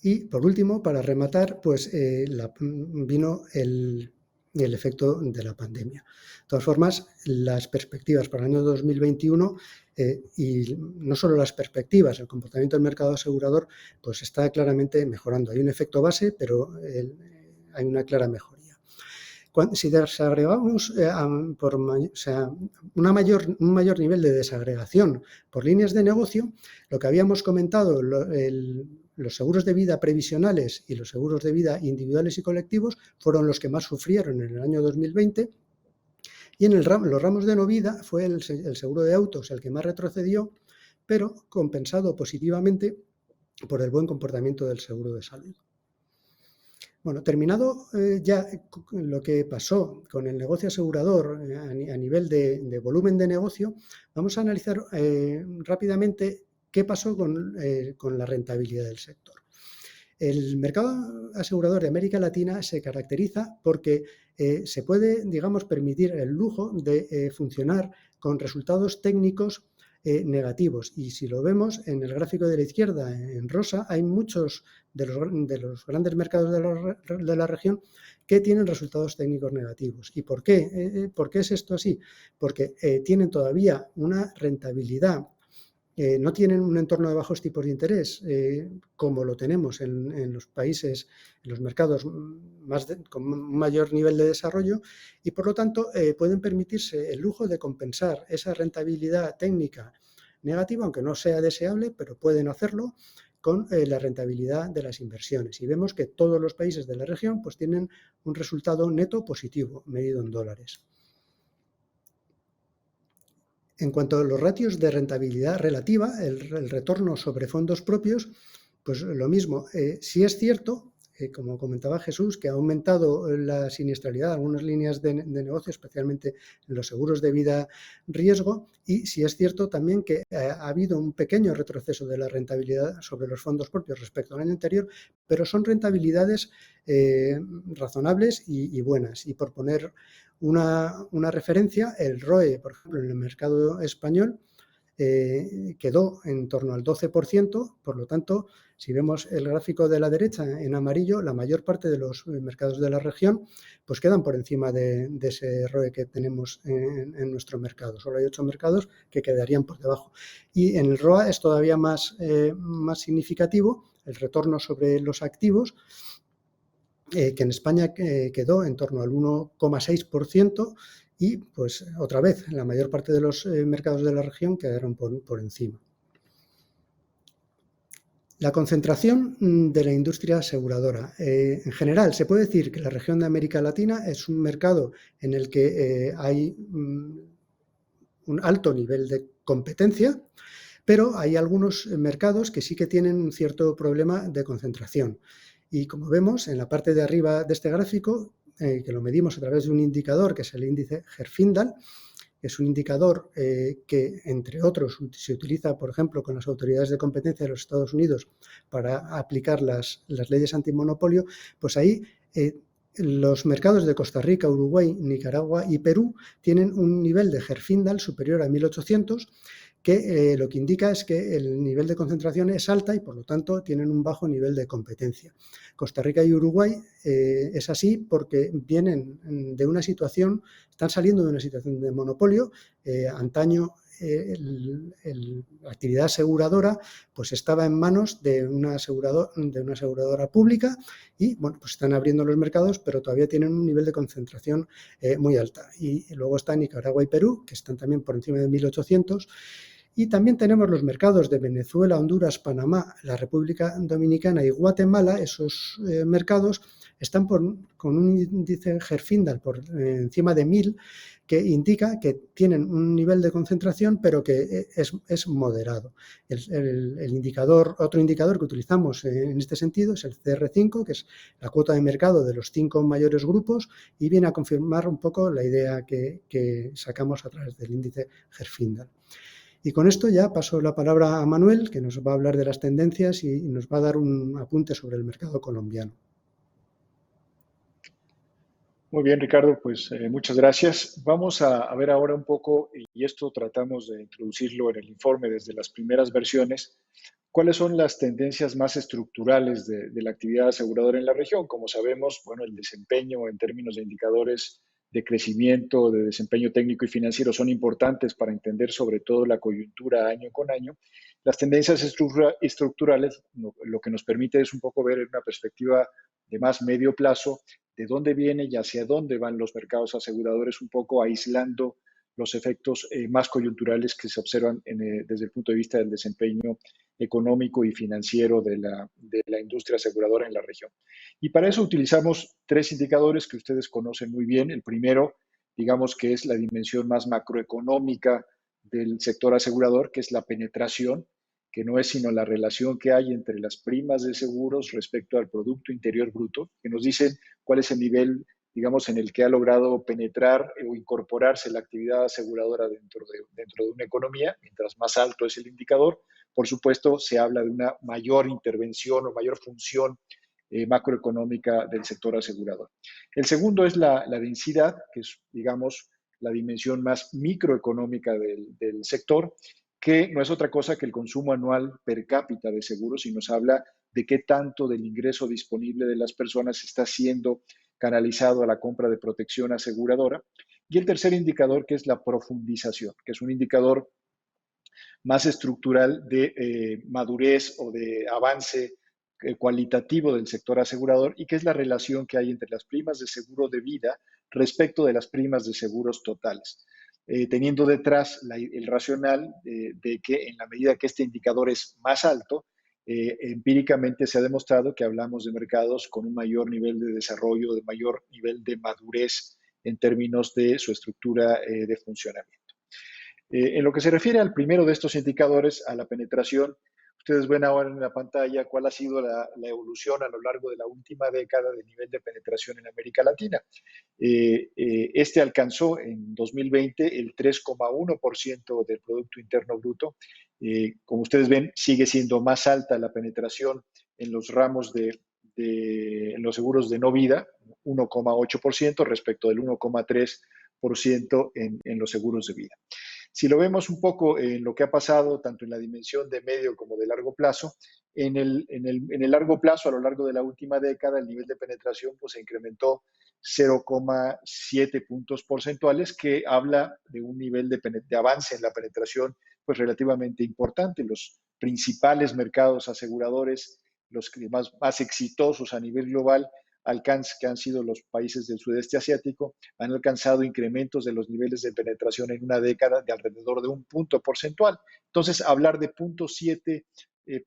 Y por último, para rematar, pues vino el efecto de la pandemia. De todas formas, las perspectivas para el año 2021 y no solo las perspectivas, el comportamiento del mercado asegurador pues está claramente mejorando. Hay un efecto base, pero hay una clara mejoría. Si desagregamos un mayor nivel de desagregación por líneas de negocio, lo que habíamos comentado, los seguros de vida previsionales y los seguros de vida individuales y colectivos fueron los que más sufrieron en el año 2020 y en los ramos de no vida fue el seguro de autos el que más retrocedió, pero compensado positivamente por el buen comportamiento del seguro de salud. Bueno, terminado ya lo que pasó con el negocio asegurador a nivel de volumen de negocio, vamos a analizar rápidamente qué pasó con la rentabilidad del sector. El mercado asegurador de América Latina se caracteriza porque se puede, digamos, permitir el lujo de funcionar con resultados técnicos negativos. Y si lo vemos en el gráfico de la izquierda, en rosa, hay muchos de los grandes mercados de la región que tienen resultados técnicos negativos. ¿Y por qué? ¿Por qué es esto así? Porque tienen todavía una rentabilidad, no tienen un entorno de bajos tipos de interés como lo tenemos en los países, en los mercados con un mayor nivel de desarrollo y por lo tanto pueden permitirse el lujo de compensar esa rentabilidad técnica negativa, aunque no sea deseable, pero pueden hacerlo con la rentabilidad de las inversiones. Y vemos que todos los países de la región pues, tienen un resultado neto positivo medido en dólares. En cuanto a los ratios de rentabilidad relativa, el retorno sobre fondos propios, pues lo mismo. Sí es cierto, como comentaba Jesús, que ha aumentado la siniestralidad de algunas líneas de negocio, especialmente en los seguros de vida riesgo, y sí es cierto también que ha habido un pequeño retroceso de la rentabilidad sobre los fondos propios respecto al año anterior, pero son rentabilidades razonables y buenas. Y por poner una referencia, el ROE, por ejemplo, en el mercado español quedó en torno al 12%, por lo tanto, si vemos el gráfico de la derecha en amarillo, la mayor parte de los mercados de la región pues quedan por encima de ese ROE que tenemos en nuestro mercado. Solo hay 8 mercados que quedarían por debajo. Y en el ROA es todavía más significativo el retorno sobre los activos, que en España quedó en torno al 1,6% y, pues, otra vez, la mayor parte de los mercados de la región quedaron por encima. La concentración de la industria aseguradora. En general, se puede decir que la región de América Latina es un mercado en el que hay un alto nivel de competencia, pero hay algunos mercados que sí que tienen un cierto problema de concentración. Y como vemos en la parte de arriba de este gráfico, que lo medimos a través de un indicador que es el índice Herfindahl, que es un indicador que, entre otros, se utiliza, por ejemplo, con las autoridades de competencia de los Estados Unidos para aplicar las leyes antimonopolio, pues ahí los mercados de Costa Rica, Uruguay, Nicaragua y Perú tienen un nivel de Herfindahl superior a 1800, que lo que indica es que el nivel de concentración es alta y por lo tanto tienen un bajo nivel de competencia. Costa Rica y Uruguay es así porque vienen de una situación, están saliendo de una situación de monopolio. Antaño la actividad aseguradora pues estaba en manos de una aseguradora pública y bueno, pues están abriendo los mercados, pero todavía tienen un nivel de concentración muy alta. Y luego está Nicaragua y Perú, que están también por encima de 1800. Y también tenemos los mercados de Venezuela, Honduras, Panamá, la República Dominicana y Guatemala. Esos mercados están con un índice Herfindahl por encima de 1000, que indica que tienen un nivel de concentración, pero que es moderado. Otro indicador que utilizamos en este sentido es el CR5, que es la cuota de mercado de los 5 mayores grupos y viene a confirmar un poco la idea que sacamos a través del índice Herfindahl. Y con esto ya paso la palabra a Manuel, que nos va a hablar de las tendencias y nos va a dar un apunte sobre el mercado colombiano. Muy bien, Ricardo, pues muchas gracias. Vamos a ver ahora un poco, y esto tratamos de introducirlo en el informe desde las primeras versiones, cuáles son las tendencias más estructurales de la actividad aseguradora en la región. Como sabemos, bueno, el desempeño en términos de indicadores de crecimiento, de desempeño técnico y financiero son importantes para entender sobre todo la coyuntura año con año. Las tendencias estructurales lo que nos permite es un poco ver en una perspectiva de más medio plazo de dónde viene y hacia dónde van los mercados aseguradores, un poco aislando los efectos más coyunturales que se observan desde el punto de vista del desempeño económico y financiero de la industria aseguradora en la región. Y para eso utilizamos tres indicadores que ustedes conocen muy bien. El primero, digamos que es la dimensión más macroeconómica del sector asegurador, que es la penetración, que no es sino la relación que hay entre las primas de seguros respecto al Producto Interior Bruto, que nos dicen cuál es el nivel, digamos, en el que ha logrado penetrar o incorporarse la actividad aseguradora dentro de una economía. Mientras más alto es el indicador, por supuesto, se habla de una mayor intervención o mayor función macroeconómica del sector asegurador. El segundo es la densidad, que es, digamos, la dimensión más microeconómica del sector, que no es otra cosa que el consumo anual per cápita de seguros y nos habla de qué tanto del ingreso disponible de las personas está siendo canalizado a la compra de protección aseguradora. Y el tercer indicador, que es la profundización, que es un indicador más estructural de madurez o de avance cualitativo del sector asegurador y que es la relación que hay entre las primas de seguro de vida respecto de las primas de seguros totales. Teniendo detrás el racional de que en la medida que este indicador es más alto, empíricamente se ha demostrado que hablamos de mercados con un mayor nivel de desarrollo, de mayor nivel de madurez en términos de su estructura de funcionamiento. En lo que se refiere al primero de estos indicadores, a la penetración, ustedes ven ahora en la pantalla cuál ha sido la evolución a lo largo de la última década del nivel de penetración en América Latina. Este alcanzó en 2020 el 3,1% del Producto Interno Bruto. Como ustedes ven, sigue siendo más alta la penetración en los ramos en los seguros de no vida, 1,8% respecto del 1,3% en los seguros de vida. Si lo vemos un poco en lo que ha pasado, tanto en la dimensión de medio como de largo plazo, en el largo plazo, a lo largo de la última década, el nivel de penetración pues, se incrementó 0,7 puntos porcentuales, que habla de un nivel de avance en la penetración pues, relativamente importante. Los principales mercados aseguradores, los más exitosos a nivel global, que han sido los países del sudeste asiático, han alcanzado incrementos de los niveles de penetración en una década de alrededor de un punto porcentual. Entonces, hablar de 0,7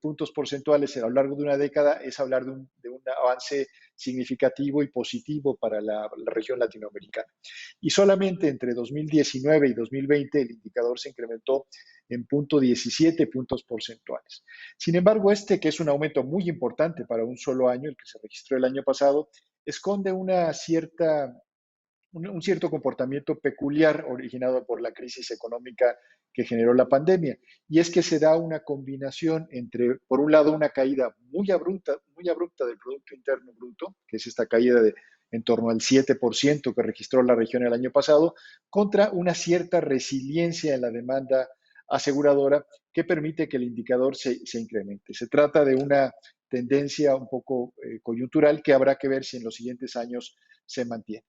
puntos porcentuales a lo largo de una década es hablar de un avance significativo y positivo para la región latinoamericana. Y solamente entre 2019 y 2020 el indicador se incrementó en 0,17 puntos porcentuales. Sin embargo, que es un aumento muy importante para un solo año, el que se registró el año pasado, esconde un cierto comportamiento peculiar originado por la crisis económica que generó la pandemia. Y es que se da una combinación entre, por un lado, una caída muy abrupta del Producto Interno Bruto, que es esta caída de en torno al 7% que registró la región el año pasado, contra una cierta resiliencia en la demanda aseguradora que permite que el indicador se incremente. Se trata de una tendencia un poco coyuntural que habrá que ver si en los siguientes años se mantiene.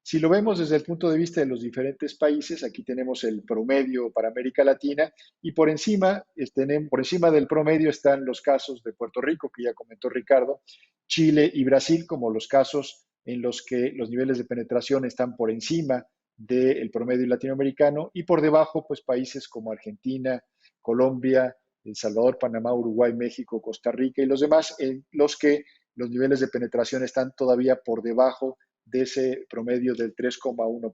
Si lo vemos desde el punto de vista de los diferentes países, aquí tenemos el promedio para América Latina y por encima del promedio están los casos de Puerto Rico, que ya comentó Ricardo, Chile y Brasil como los casos en los que los niveles de penetración están por encima del promedio latinoamericano y por debajo, pues países como Argentina, Colombia, El Salvador, Panamá, Uruguay, México, Costa Rica y los demás, en los que los niveles de penetración están todavía por debajo de ese promedio del 3,1%.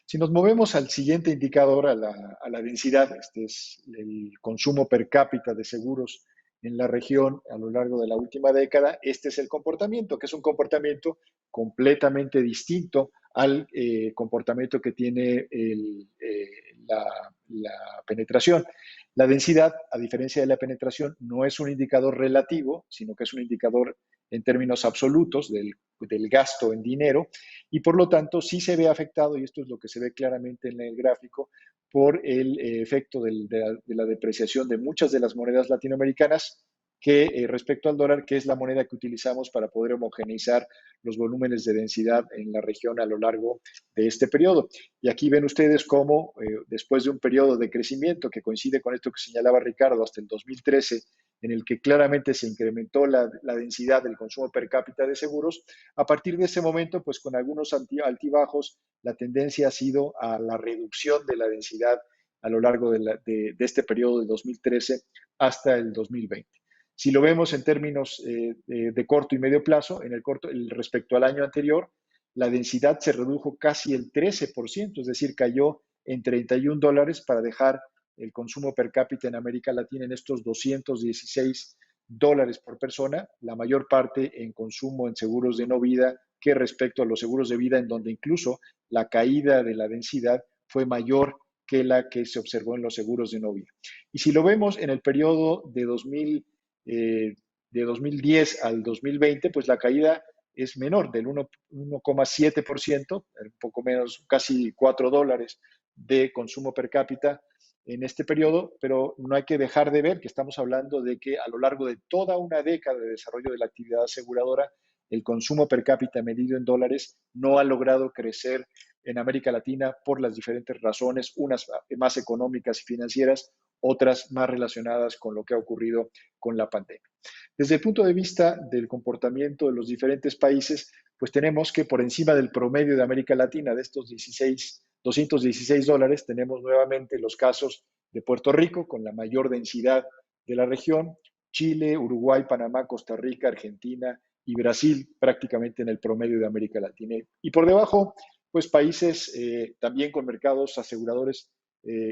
Si nos movemos al siguiente indicador, a la densidad, este es el consumo per cápita de seguros en la región a lo largo de la última década, este es el comportamiento, que es un comportamiento completamente distinto al comportamiento que tiene la penetración. La densidad, a diferencia de la penetración, no es un indicador relativo, sino que es un indicador en términos absolutos del gasto en dinero, y por lo tanto sí se ve afectado, y esto es lo que se ve claramente en el gráfico, por el efecto de la depreciación de muchas de las monedas latinoamericanas que respecto al dólar, que es la moneda que utilizamos para poder homogeneizar los volúmenes de densidad en la región a lo largo de este periodo. Y aquí ven ustedes cómo después de un periodo de crecimiento que coincide con esto que señalaba Ricardo hasta el 2013, en el que claramente se incrementó la densidad del consumo per cápita de seguros, a partir de ese momento, pues con algunos altibajos, la tendencia ha sido a la reducción de la densidad a lo largo de este periodo de 2013 hasta el 2020. Si lo vemos en términos de corto y medio plazo, respecto al año anterior, la densidad se redujo casi el 13%, es decir, cayó en $31 para dejar el consumo per cápita en América Latina en estos $216 por persona, la mayor parte en consumo en seguros de no vida que respecto a los seguros de vida, en donde incluso la caída de la densidad fue mayor que la que se observó en los seguros de no vida. Y si lo vemos en el periodo de 2010 al 2020, pues la caída es menor, del 1,7%, un poco menos, casi $4 de consumo per cápita en este periodo, pero no hay que dejar de ver que estamos hablando de que a lo largo de toda una década de desarrollo de la actividad aseguradora, el consumo per cápita medido en dólares no ha logrado crecer en América Latina por las diferentes razones, unas más económicas y financieras, otras más relacionadas con lo que ha ocurrido con la pandemia. Desde el punto de vista del comportamiento de los diferentes países, pues tenemos que por encima del promedio de América Latina, de estos $216, tenemos nuevamente los casos de Puerto Rico, con la mayor densidad de la región, Chile, Uruguay, Panamá, Costa Rica, Argentina y Brasil, prácticamente en el promedio de América Latina. Y por debajo, pues países también con mercados aseguradores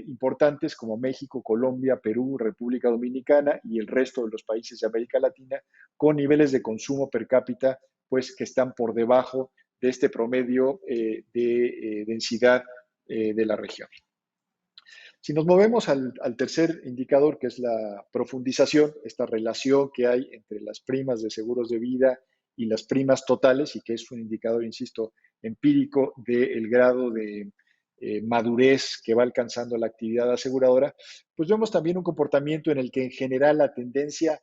importantes como México, Colombia, Perú, República Dominicana y el resto de los países de América Latina con niveles de consumo per cápita pues que están por debajo de este promedio de densidad de la región. Si nos movemos al tercer indicador, que es la profundización, esta relación que hay entre las primas de seguros de vida y las primas totales, y que es un indicador, insisto, empírico del grado de madurez que va alcanzando la actividad aseguradora, pues vemos también un comportamiento en el que en general la tendencia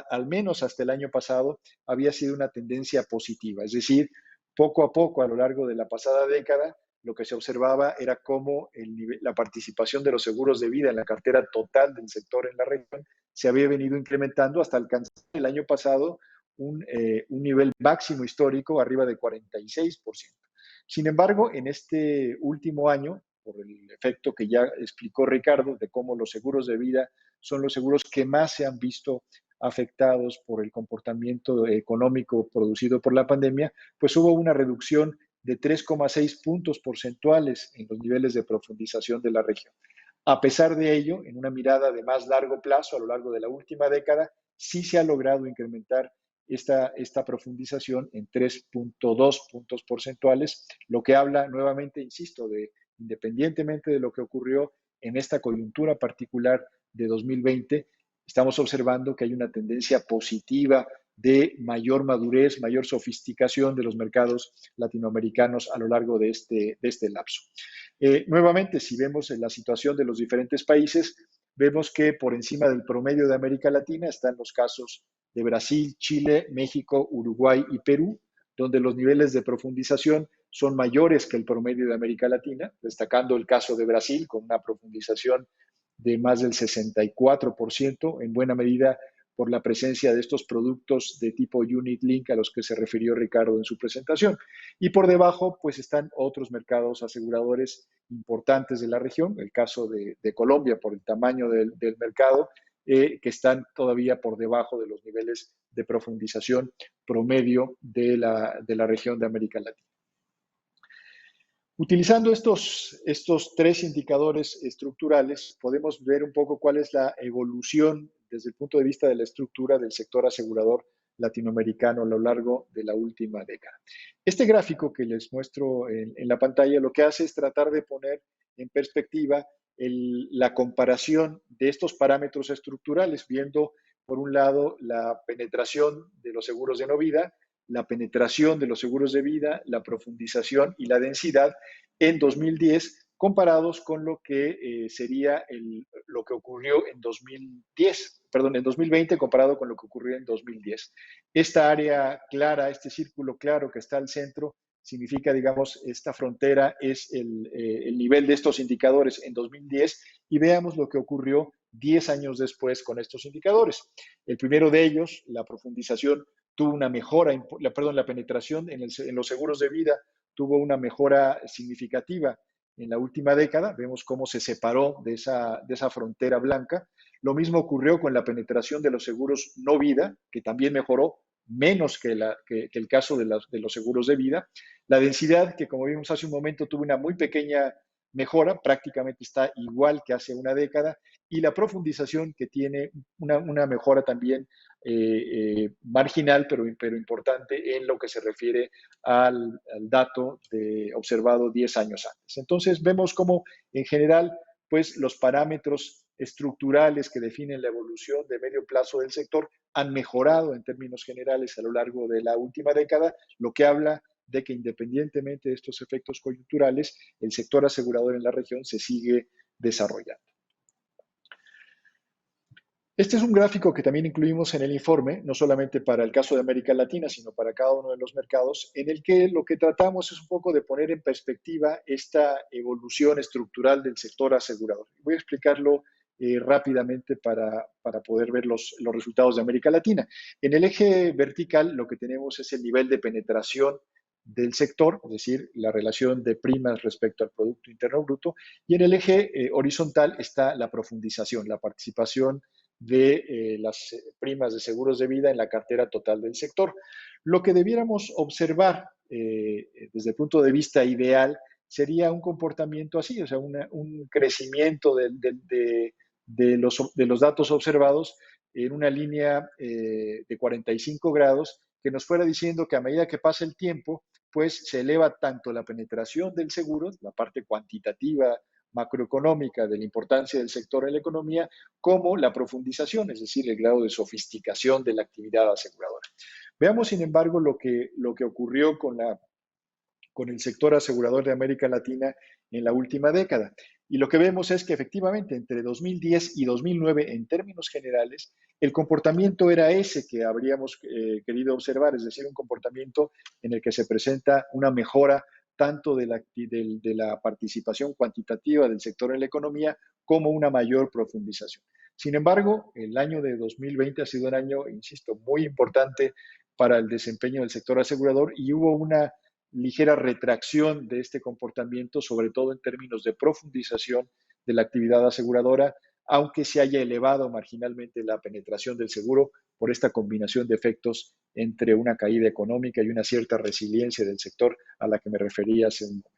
al menos hasta el año pasado, había sido una tendencia positiva. Es decir, poco a poco a lo largo de la pasada década, lo que se observaba era cómo la participación de los seguros de vida en la cartera total del sector en la región se había venido incrementando hasta alcanzar el año pasado un nivel máximo histórico arriba de 46%. Sin embargo, en este último año, por el efecto que ya explicó Ricardo de cómo los seguros de vida son los seguros que más se han visto afectados por el comportamiento económico producido por la pandemia, pues hubo una reducción de 3,6 puntos porcentuales en los niveles de profundización de la región. A pesar de ello, en una mirada de más largo plazo, a lo largo de la última década, sí se ha logrado incrementar esta profundización en 3,2 puntos porcentuales, lo que habla nuevamente, insisto, de independientemente de lo que ocurrió en esta coyuntura particular de 2020, estamos observando que hay una tendencia positiva de mayor madurez, mayor sofisticación de los mercados latinoamericanos a lo largo de este lapso. Nuevamente, si vemos la situación de los diferentes países, vemos que por encima del promedio de América Latina están los casos de Brasil, Chile, México, Uruguay y Perú, donde los niveles de profundización son mayores que el promedio de América Latina, destacando el caso de Brasil con una profundización de más del 64%, en buena medida por la presencia de estos productos de tipo Unit Link a los que se refirió Ricardo en su presentación. Y por debajo, pues están otros mercados aseguradores importantes de la región, el caso de Colombia por el tamaño del mercado, que están todavía por debajo de los niveles de profundización promedio de la región de América Latina. Utilizando estos tres indicadores estructurales, podemos ver un poco cuál es la evolución desde el punto de vista de la estructura del sector asegurador latinoamericano a lo largo de la última década. Este gráfico que les muestro en la pantalla lo que hace es tratar de poner en perspectiva la comparación de estos parámetros estructurales, viendo por un lado la penetración de los seguros de no vida, la penetración de los seguros de vida, la profundización y la densidad en 2010 comparados con lo que sería lo que ocurrió en 2020 comparado con lo que ocurrió en 2010. Esta área clara, este círculo claro que está al centro, significa, digamos, esta frontera es el nivel de estos indicadores en 2010 y veamos lo que ocurrió 10 años después con estos indicadores. El primero de ellos, la profundización, tuvo una mejora, la penetración en los seguros de vida tuvo una mejora significativa en la última década. Vemos cómo se separó de esa frontera blanca. Lo mismo ocurrió con la penetración de los seguros no vida, que también mejoró menos que el caso de los seguros de vida. La densidad, que como vimos hace un momento, tuvo una muy pequeña mejora, prácticamente está igual que hace una década, y la profundización, que tiene una mejora también marginal, pero importante en lo que se refiere al dato observado 10 años antes. Entonces vemos cómo en general pues los parámetros estructurales que definen la evolución de medio plazo del sector han mejorado en términos generales a lo largo de la última década, lo que habla de que independientemente de estos efectos coyunturales, el sector asegurador en la región se sigue desarrollando. Este es un gráfico que también incluimos en el informe, no solamente para el caso de América Latina, sino para cada uno de los mercados, en el que lo que tratamos es un poco de poner en perspectiva esta evolución estructural del sector asegurador. Voy a explicarlo rápidamente para poder ver los resultados de América Latina. En el eje vertical lo que tenemos es el nivel de penetración del sector, es decir, la relación de primas respecto al Producto Interno Bruto, y en el eje horizontal está la profundización, la participación de las primas de seguros de vida en la cartera total del sector. Lo que debiéramos observar desde el punto de vista ideal sería un comportamiento así, o sea, un crecimiento de los datos observados en una línea de 45 grados que nos fuera diciendo que a medida que pasa el tiempo, pues se eleva tanto la penetración del seguro, la parte cuantitativa macroeconómica de la importancia del sector en la economía, como la profundización, es decir, el grado de sofisticación de la actividad aseguradora. Veamos, sin embargo, lo que ocurrió con el sector asegurador de América Latina en la última década. Y lo que vemos es que efectivamente entre 2010 y 2009, en términos generales, el comportamiento era ese que habríamos querido observar, es decir, un comportamiento en el que se presenta una mejora tanto de la participación cuantitativa del sector en la economía como una mayor profundización. Sin embargo, el año de 2020 ha sido un año, insisto, muy importante para el desempeño del sector asegurador y hubo una ligera retracción de este comportamiento, sobre todo en términos de profundización de la actividad aseguradora, aunque se haya elevado marginalmente la penetración del seguro por esta combinación de efectos entre una caída económica y una cierta resiliencia del sector a la que me refería hace un momento.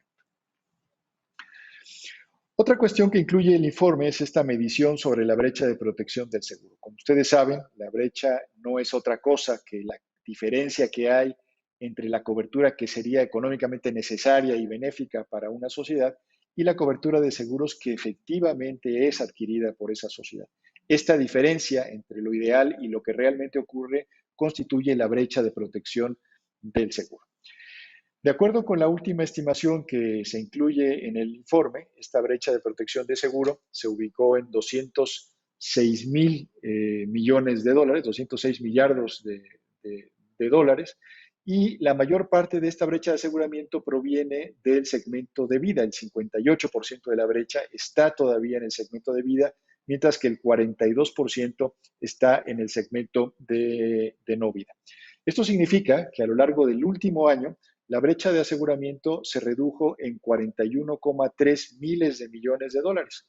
Otra cuestión que incluye el informe es esta medición sobre la brecha de protección del seguro. Como ustedes saben, la brecha no es otra cosa que la diferencia que hay entre la cobertura que sería económicamente necesaria y benéfica para una sociedad y la cobertura de seguros que efectivamente es adquirida por esa sociedad. Esta diferencia entre lo ideal y lo que realmente ocurre constituye la brecha de protección del seguro. De acuerdo con la última estimación que se incluye en el informe, esta brecha de protección de seguro se ubicó en 206 mil millones de dólares, 206 millardos de dólares, y la mayor parte de esta brecha de aseguramiento proviene del segmento de vida. El 58% de la brecha está todavía en el segmento de vida, mientras que el 42% está en el segmento de no vida. Esto significa que a lo largo del último año, la brecha de aseguramiento se redujo en 41,3 miles de millones de dólares.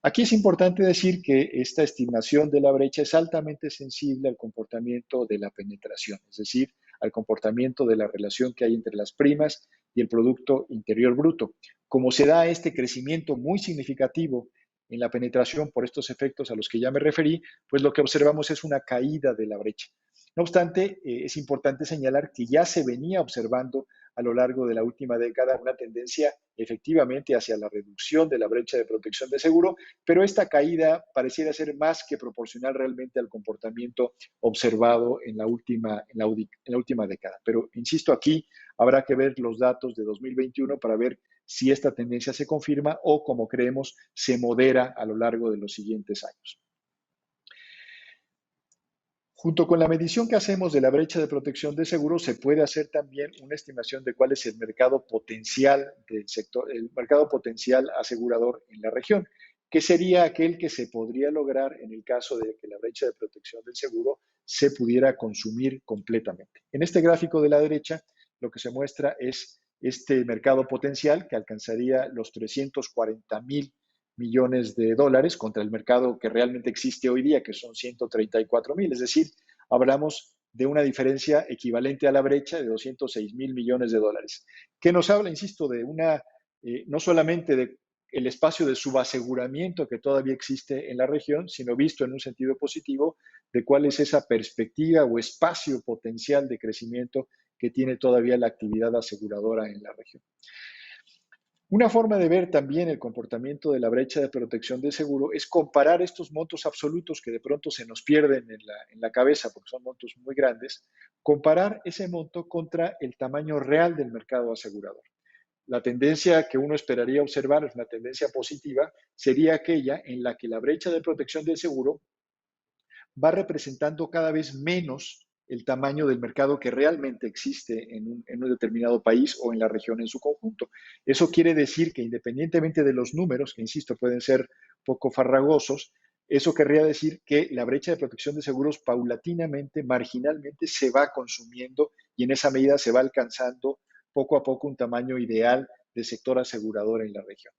Aquí es importante decir que esta estimación de la brecha es altamente sensible al comportamiento de la penetración, es decir, al comportamiento de la relación que hay entre las primas y el Producto Interior Bruto. Como se da este crecimiento muy significativo en la penetración por estos efectos a los que ya me referí, pues lo que observamos es una caída de la brecha. No obstante, es importante señalar que ya se venía observando a lo largo de la última década una tendencia efectivamente hacia la reducción de la brecha de protección de seguro, pero esta caída pareciera ser más que proporcional realmente al comportamiento observado en la última década. Pero insisto, aquí habrá que ver los datos de 2021 para ver si esta tendencia se confirma o, como creemos, se modera a lo largo de los siguientes años. Junto con la medición que hacemos de la brecha de protección de seguros, se puede hacer también una estimación de cuál es el mercado potencial del sector, el mercado potencial asegurador en la región, que sería aquel que se podría lograr en el caso de que la brecha de protección del seguro se pudiera consumir completamente. En este gráfico de la derecha, lo que se muestra es este mercado potencial que alcanzaría los 340,000 millones de dólares contra el mercado que realmente existe hoy día, que son 134,000. Es decir, hablamos de una diferencia equivalente a la brecha de 206,000 millones de dólares, que nos habla, insisto, de no solamente de el espacio de subaseguramiento que todavía existe en la región, sino visto en un sentido positivo de cuál es esa perspectiva o espacio potencial de crecimiento que tiene todavía la actividad aseguradora en la región. Una forma de ver también el comportamiento de la brecha de protección de seguro es comparar estos montos absolutos que de pronto se nos pierden en la cabeza porque son montos muy grandes, comparar ese monto contra el tamaño real del mercado asegurador. La tendencia que uno esperaría observar es una tendencia positiva, sería aquella en la que la brecha de protección del seguro va representando cada vez menos el tamaño del mercado que realmente existe en un determinado país o en la región en su conjunto. Eso quiere decir que independientemente de los números, que insisto pueden ser poco farragosos, eso querría decir que la brecha de protección de seguros paulatinamente, marginalmente, se va consumiendo y en esa medida se va alcanzando poco a poco un tamaño ideal de sector asegurador en la región.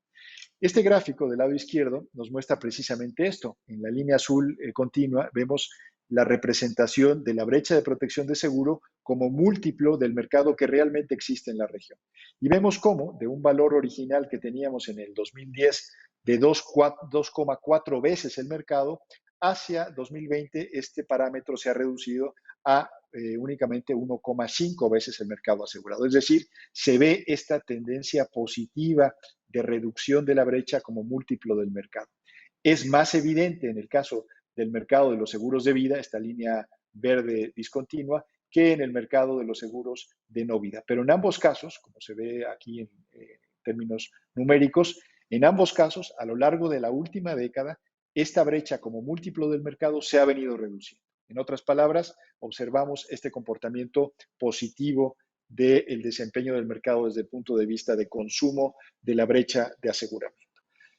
Este gráfico del lado izquierdo nos muestra precisamente esto. En la línea azul continua vemos la representación de la brecha de protección de seguro como múltiplo del mercado que realmente existe en la región. Y vemos cómo de un valor original que teníamos en el 2010 de 2,4 veces el mercado, hacia 2020 este parámetro se ha reducido a únicamente 1,5 veces el mercado asegurado. Es decir, se ve esta tendencia positiva de reducción de la brecha como múltiplo del mercado. Es más evidente en el caso del mercado de los seguros de vida, esta línea verde discontinua, que en el mercado de los seguros de no vida. Pero en ambos casos, como se ve aquí en términos numéricos, en ambos casos, a lo largo de la última década, esta brecha como múltiplo del mercado se ha venido reduciendo. En otras palabras, observamos este comportamiento positivo del desempeño del mercado desde el punto de vista de consumo de la brecha de aseguramiento.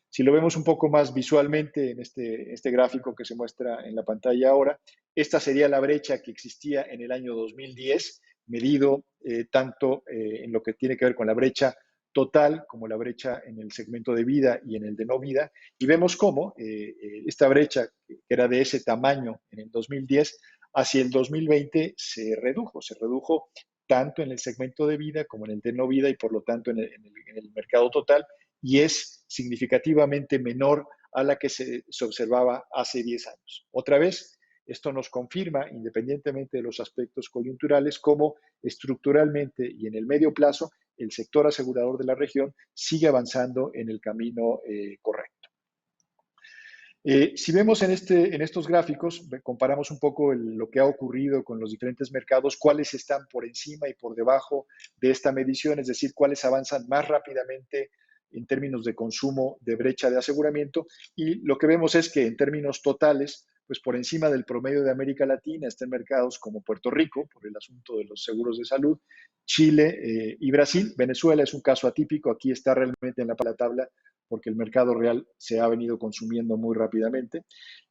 Si lo vemos un poco más visualmente en este gráfico que se muestra en la pantalla ahora, esta sería la brecha que existía en el año 2010, medido tanto en lo que tiene que ver con la brecha total como la brecha en el segmento de vida y en el de no vida, y vemos cómo esta brecha, que era de ese tamaño en el 2010, hacia el 2020 se redujo tanto en el segmento de vida como en el de no vida y por lo tanto en el mercado total, y es significativamente menor a la que se observaba hace 10 años. Otra vez, esto nos confirma, independientemente de los aspectos coyunturales, cómo estructuralmente y en el medio plazo el sector asegurador de la región sigue avanzando en el camino correcto. Si vemos en estos gráficos, comparamos un poco lo que ha ocurrido con los diferentes mercados, cuáles están por encima y por debajo de esta medición, es decir, cuáles avanzan más rápidamente en términos de consumo de brecha de aseguramiento, y lo que vemos es que en términos totales, pues por encima del promedio de América Latina están mercados como Puerto Rico, por el asunto de los seguros de salud, Chile y Brasil. Venezuela es un caso atípico, aquí está realmente en la tabla porque el mercado real se ha venido consumiendo muy rápidamente.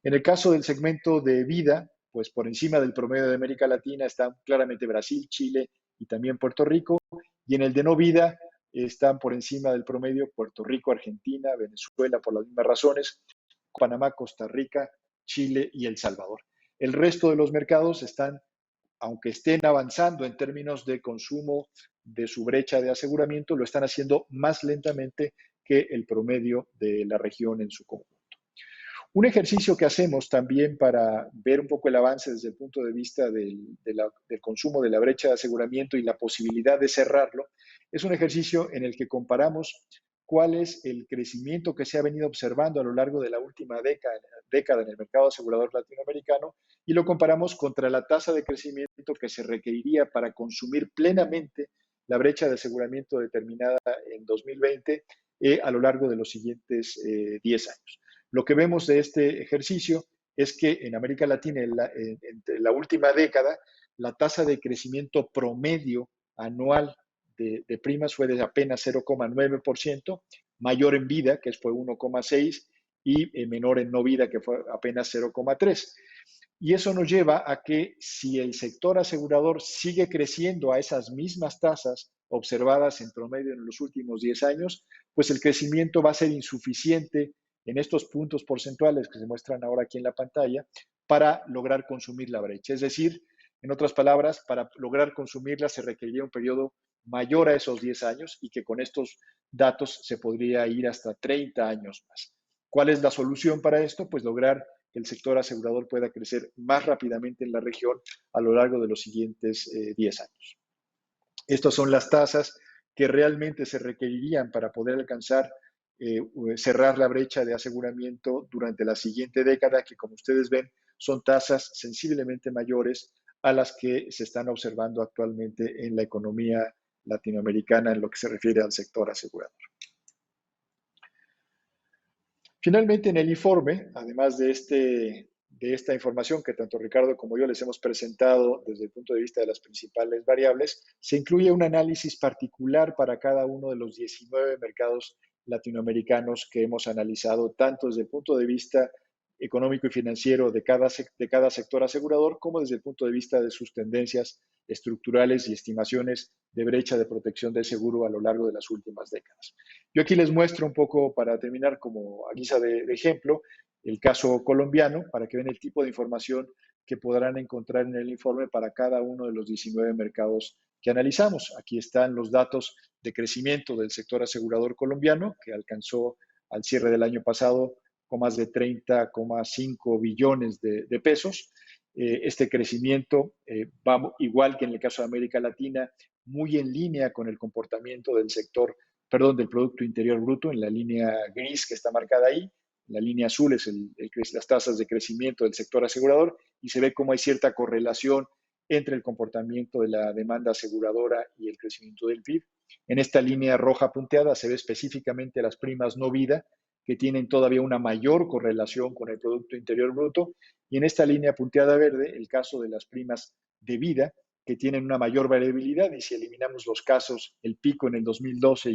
En el caso del segmento de vida, pues por encima del promedio de América Latina están claramente Brasil, Chile y también Puerto Rico, y en el de no vida están por encima del promedio Puerto Rico, Argentina, Venezuela por las mismas razones, Panamá, Costa Rica, Chile y El Salvador. El resto de los mercados están, aunque estén avanzando en términos de consumo de su brecha de aseguramiento, lo están haciendo más lentamente que el promedio de la región en su conjunto. Un ejercicio que hacemos también para ver un poco el avance desde el punto de vista del consumo de la brecha de aseguramiento y la posibilidad de cerrarlo, es un ejercicio en el que comparamos cuál es el crecimiento que se ha venido observando a lo largo de la última década en el mercado asegurador latinoamericano y lo comparamos contra la tasa de crecimiento que se requeriría para consumir plenamente la brecha de aseguramiento determinada en 2020 a lo largo de los siguientes 10 años. Lo que vemos de este ejercicio es que en América Latina, en la última década, la tasa de crecimiento promedio anual de primas fue de apenas 0,9%, mayor en vida, que fue 1,6%, y menor en no vida, que fue apenas 0,3%. Y eso nos lleva a que si el sector asegurador sigue creciendo a esas mismas tasas observadas en promedio en los últimos 10 años, pues el crecimiento va a ser insuficiente en estos puntos porcentuales que se muestran ahora aquí en la pantalla para lograr consumir la brecha. Es decir, en otras palabras, para lograr consumirla se requeriría un periodo mayor a esos 10 años y que con estos datos se podría ir hasta 30 años más. ¿Cuál es la solución para esto? Pues lograr que el sector asegurador pueda crecer más rápidamente en la región a lo largo de los siguientes 10 años. Estas son las tasas que realmente se requerirían para poder alcanzar cerrar la brecha de aseguramiento durante la siguiente década, que como ustedes ven son tasas sensiblemente mayores a las que se están observando actualmente en la economía latinoamericana en lo que se refiere al sector asegurador. Finalmente, en el informe, además de esta información que tanto Ricardo como yo les hemos presentado desde el punto de vista de las principales variables, se incluye un análisis particular para cada uno de los 19 mercados latinoamericanos que hemos analizado, tanto desde el punto de vista económico y financiero de cada sector asegurador, como desde el punto de vista de sus tendencias estructurales y estimaciones de brecha de protección del seguro a lo largo de las últimas décadas. Yo aquí les muestro un poco, para terminar, como a guisa de ejemplo, el caso colombiano, para que vean el tipo de información que podrán encontrar en el informe para cada uno de los 19 mercados que analizamos. Aquí están los datos de crecimiento del sector asegurador colombiano, que alcanzó al cierre del año pasado con más de 30,5 billones de pesos. Este crecimiento va, igual que en el caso de América Latina, muy en línea con el comportamiento del del Producto Interior Bruto, en la línea gris que está marcada ahí. La línea azul es las tasas de crecimiento del sector asegurador y se ve cómo hay cierta correlación entre el comportamiento de la demanda aseguradora y el crecimiento del PIB. En esta línea roja punteada se ve específicamente las primas no vida, que tienen todavía una mayor correlación con el Producto Interior Bruto, y en esta línea punteada verde, el caso de las primas de vida, que tienen una mayor variabilidad, y si eliminamos los casos, el pico en el 2012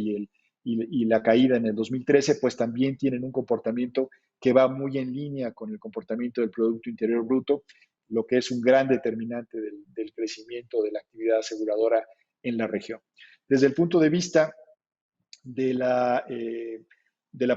y la caída en el 2013, pues también tienen un comportamiento que va muy en línea con el comportamiento del Producto Interior Bruto, lo que es un gran determinante del crecimiento de la actividad aseguradora en la región. Desde el punto de vista de la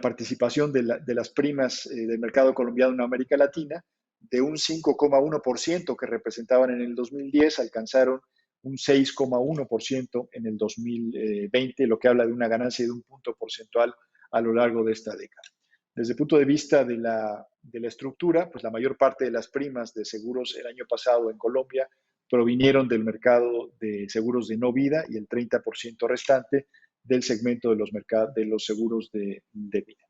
participación de las primas del mercado colombiano en América Latina, de un 5,1% que representaban en el 2010, alcanzaron un 6,1% en el 2020, lo que habla de una ganancia de un punto porcentual a lo largo de esta década. Desde el punto de vista de la estructura, pues la mayor parte de las primas de seguros el año pasado en Colombia provinieron del mercado de seguros de no vida y el 30% restante del segmento de los seguros de vida.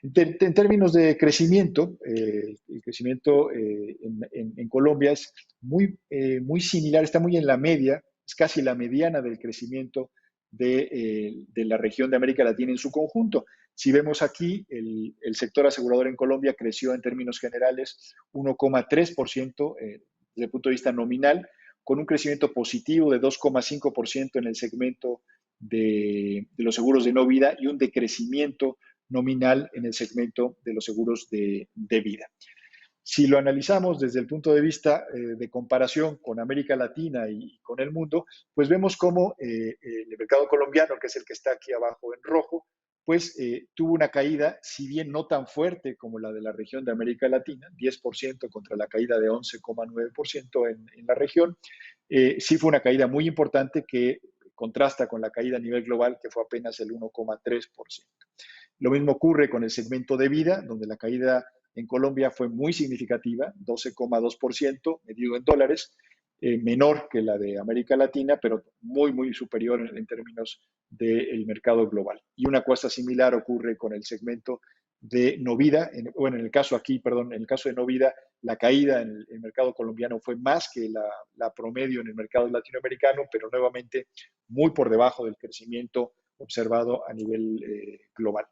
En términos de crecimiento, el crecimiento en Colombia es muy similar, está muy en la media, es casi la mediana del crecimiento de la región de América Latina en su conjunto. Si vemos aquí, el sector asegurador en Colombia creció en términos generales 1,3% desde el punto de vista nominal, con un crecimiento positivo de 2,5% en el segmento de los seguros de no vida y un decrecimiento nominal en el segmento de los seguros de vida. Si lo analizamos desde el punto de vista de comparación con América Latina y con el mundo, pues vemos cómo el mercado colombiano, que es el que está aquí abajo en rojo, pues tuvo una caída, si bien no tan fuerte como la de la región de América Latina, 10% contra la caída de 11,9% en la región, sí fue una caída muy importante que contrasta con la caída a nivel global, que fue apenas el 1,3%. Lo mismo ocurre con el segmento de vida, donde la caída en Colombia fue muy significativa, 12,2% medido en dólares, menor que la de América Latina, pero muy superior en términos del mercado global. Y una cosa similar ocurre con el segmento de no vida. En el caso aquí, perdón, en el caso de no vida, la caída en el mercado colombiano fue más que la promedio en el mercado latinoamericano, pero nuevamente muy por debajo del crecimiento observado a nivel global.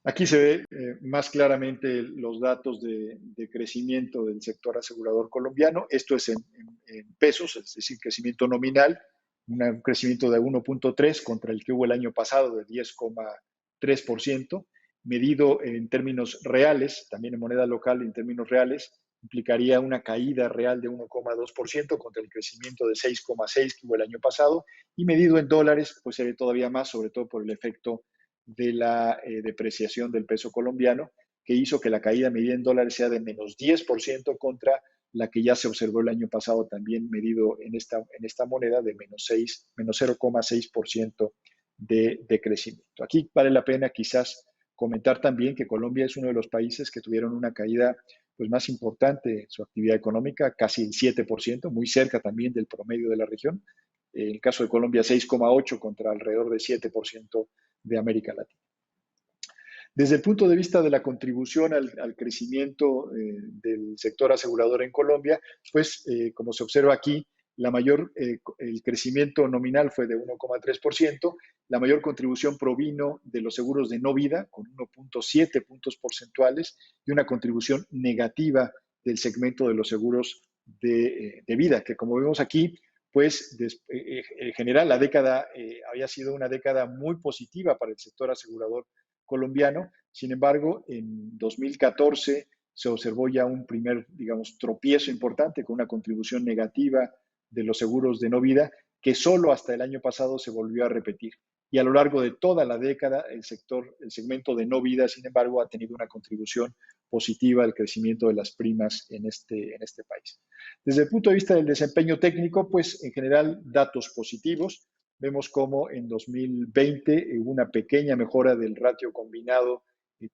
Aquí se ve más claramente los datos de crecimiento del sector asegurador colombiano. Esto es en pesos, es decir, crecimiento nominal, un crecimiento de 1.3 contra el que hubo el año pasado de 10,3%, medido en términos reales, también en moneda local en términos reales, implicaría una caída real de 1,2% contra el crecimiento de 6,6 que hubo el año pasado, y medido en dólares, pues se ve todavía más, sobre todo por el efecto de la depreciación del peso colombiano, que hizo que la caída medida en dólares sea de menos 10% contra la que ya se observó el año pasado, también medido en esta moneda, de menos 0,6% de crecimiento. Aquí vale la pena quizás comentar también que Colombia es uno de los países que tuvieron una caída pues, más importante en su actividad económica, casi el 7%, muy cerca también del promedio de la región. En el caso de Colombia, 6,8% contra alrededor de 7% de América Latina. Desde el punto de vista de la contribución al crecimiento del sector asegurador en Colombia, pues como se observa aquí, el crecimiento nominal fue de 1,3%, la mayor contribución provino de los seguros de no vida, con 1,7 puntos porcentuales, y una contribución negativa del segmento de los seguros de vida, que como vemos aquí, pues en general la década había sido una década muy positiva para el sector asegurador colombiano. Sin embargo, en 2014 se observó ya un primer, digamos, tropiezo importante con una contribución negativa de los seguros de no vida, que solo hasta el año pasado se volvió a repetir. Y a lo largo de toda la década, el segmento de no vida, sin embargo, ha tenido una contribución positiva al crecimiento de las primas en este país. Desde el punto de vista del desempeño técnico, pues en general datos positivos. Vemos cómo en 2020 hubo una pequeña mejora del ratio combinado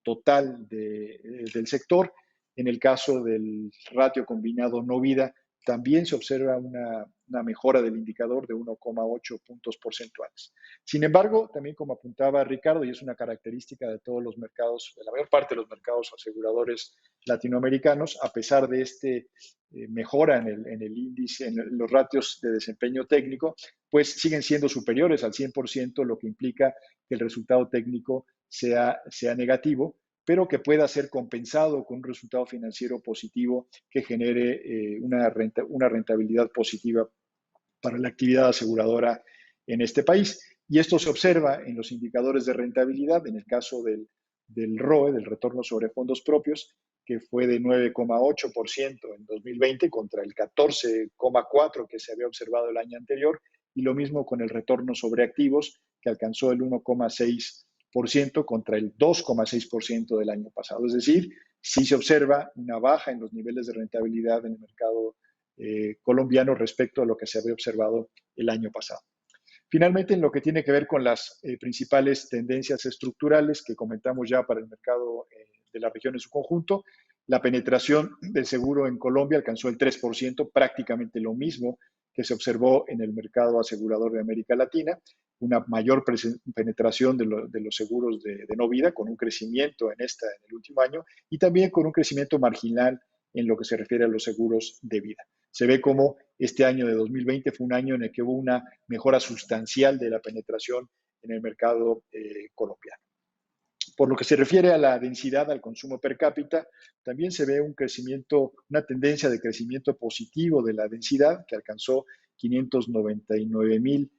total del sector. En el caso del ratio combinado no vida, también se observa una mejora del indicador de 1,8 puntos porcentuales. Sin embargo, también como apuntaba Ricardo, y es una característica de todos los mercados, de la mayor parte de los mercados aseguradores latinoamericanos, a pesar de mejora en el índice, en los ratios de desempeño técnico, pues siguen siendo superiores al 100%, lo que implica que el resultado técnico sea negativo, pero que pueda ser compensado con un resultado financiero positivo que genere una rentabilidad positiva para la actividad aseguradora en este país. Y esto se observa en los indicadores de rentabilidad, en el caso del ROE, del retorno sobre fondos propios, que fue de 9,8% en 2020 contra el 14,4% que se había observado el año anterior, y lo mismo con el retorno sobre activos, que alcanzó el 1,6% contra el 2,6% del año pasado. Es decir, sí se observa una baja en los niveles de rentabilidad en el mercado colombiano respecto a lo que se había observado el año pasado. Finalmente, en lo que tiene que ver con las principales tendencias estructurales que comentamos ya para el mercado de la región en su conjunto, la penetración del seguro en Colombia alcanzó el 3%, prácticamente lo mismo que se observó en el mercado asegurador de América Latina, una mayor penetración de los seguros de no vida, con un crecimiento en el último año, y también con un crecimiento marginal en lo que se refiere a los seguros de vida. Se ve como este año de 2020 fue un año en el que hubo una mejora sustancial de la penetración en el mercado colombiano. Por lo que se refiere a la densidad, al consumo per cápita, también se ve una tendencia de crecimiento positivo de la densidad, que alcanzó 599,000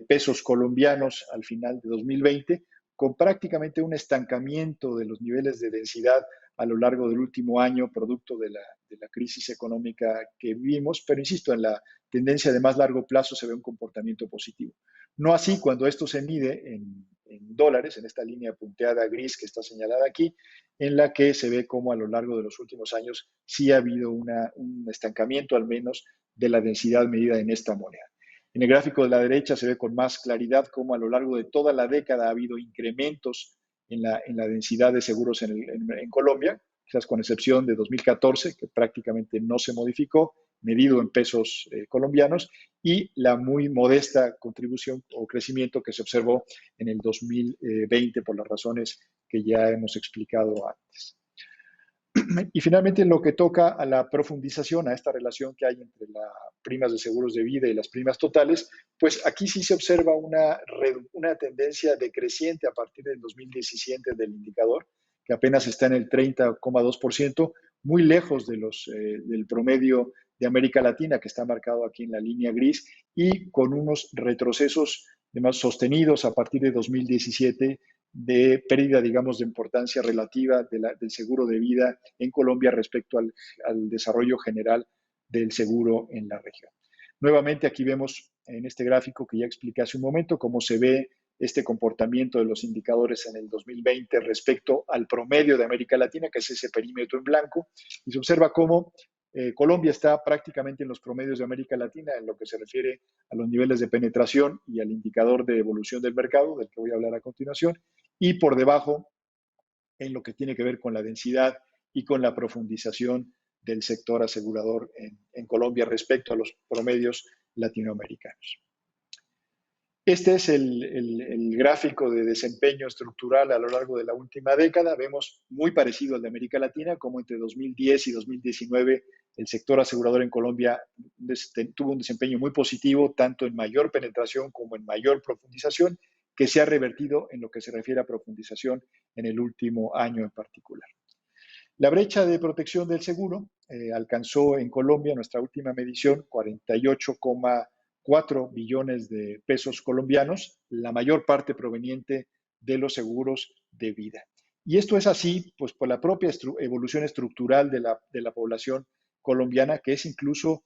pesos colombianos al final de 2020, con prácticamente un estancamiento de los niveles de densidad a lo largo del último año, producto de la crisis económica que vivimos, pero insisto, en la tendencia de más largo plazo se ve un comportamiento positivo. No así cuando esto se mide en dólares, en esta línea punteada gris que está señalada aquí, en la que se ve cómo a lo largo de los últimos años sí ha habido un estancamiento al menos de la densidad medida en esta moneda. En el gráfico de la derecha se ve con más claridad cómo a lo largo de toda la década ha habido incrementos en la densidad de seguros en Colombia, quizás con excepción de 2014, que prácticamente no se modificó, medido en pesos colombianos, y la muy modesta contribución o crecimiento que se observó en el 2020 por las razones que ya hemos explicado antes. Y finalmente, en lo que toca a la profundización, a esta relación que hay entre las primas de seguros de vida y las primas totales, pues aquí sí se observa una tendencia decreciente a partir del 2017 del indicador, que apenas está en el 30,2%, muy lejos del promedio de América Latina, que está marcado aquí en la línea gris, y con unos retrocesos además sostenidos a partir de 2017 de pérdida, digamos, de importancia relativa del seguro de vida en Colombia respecto al desarrollo general del seguro en la región. Nuevamente aquí vemos en este gráfico que ya expliqué hace un momento cómo se ve este comportamiento de los indicadores en el 2020 respecto al promedio de América Latina, que es ese perímetro en blanco, y se observa cómo Colombia está prácticamente en los promedios de América Latina en lo que se refiere a los niveles de penetración y al indicador de evolución del mercado, del que voy a hablar a continuación, y por debajo en lo que tiene que ver con la densidad y con la profundización del sector asegurador en Colombia respecto a los promedios latinoamericanos. Este es el gráfico de desempeño estructural a lo largo de la última década. Vemos muy parecido al de América Latina, como entre 2010 y 2019 el sector asegurador en Colombia tuvo un desempeño muy positivo, tanto en mayor penetración como en mayor profundización, que se ha revertido en lo que se refiere a profundización en el último año en particular. La brecha de protección del seguro alcanzó en Colombia, nuestra última medición, 48,4 billones de pesos colombianos, la mayor parte proveniente de los seguros de vida. Y esto es así, pues, por la propia evolución estructural de la población colombiana, que es incluso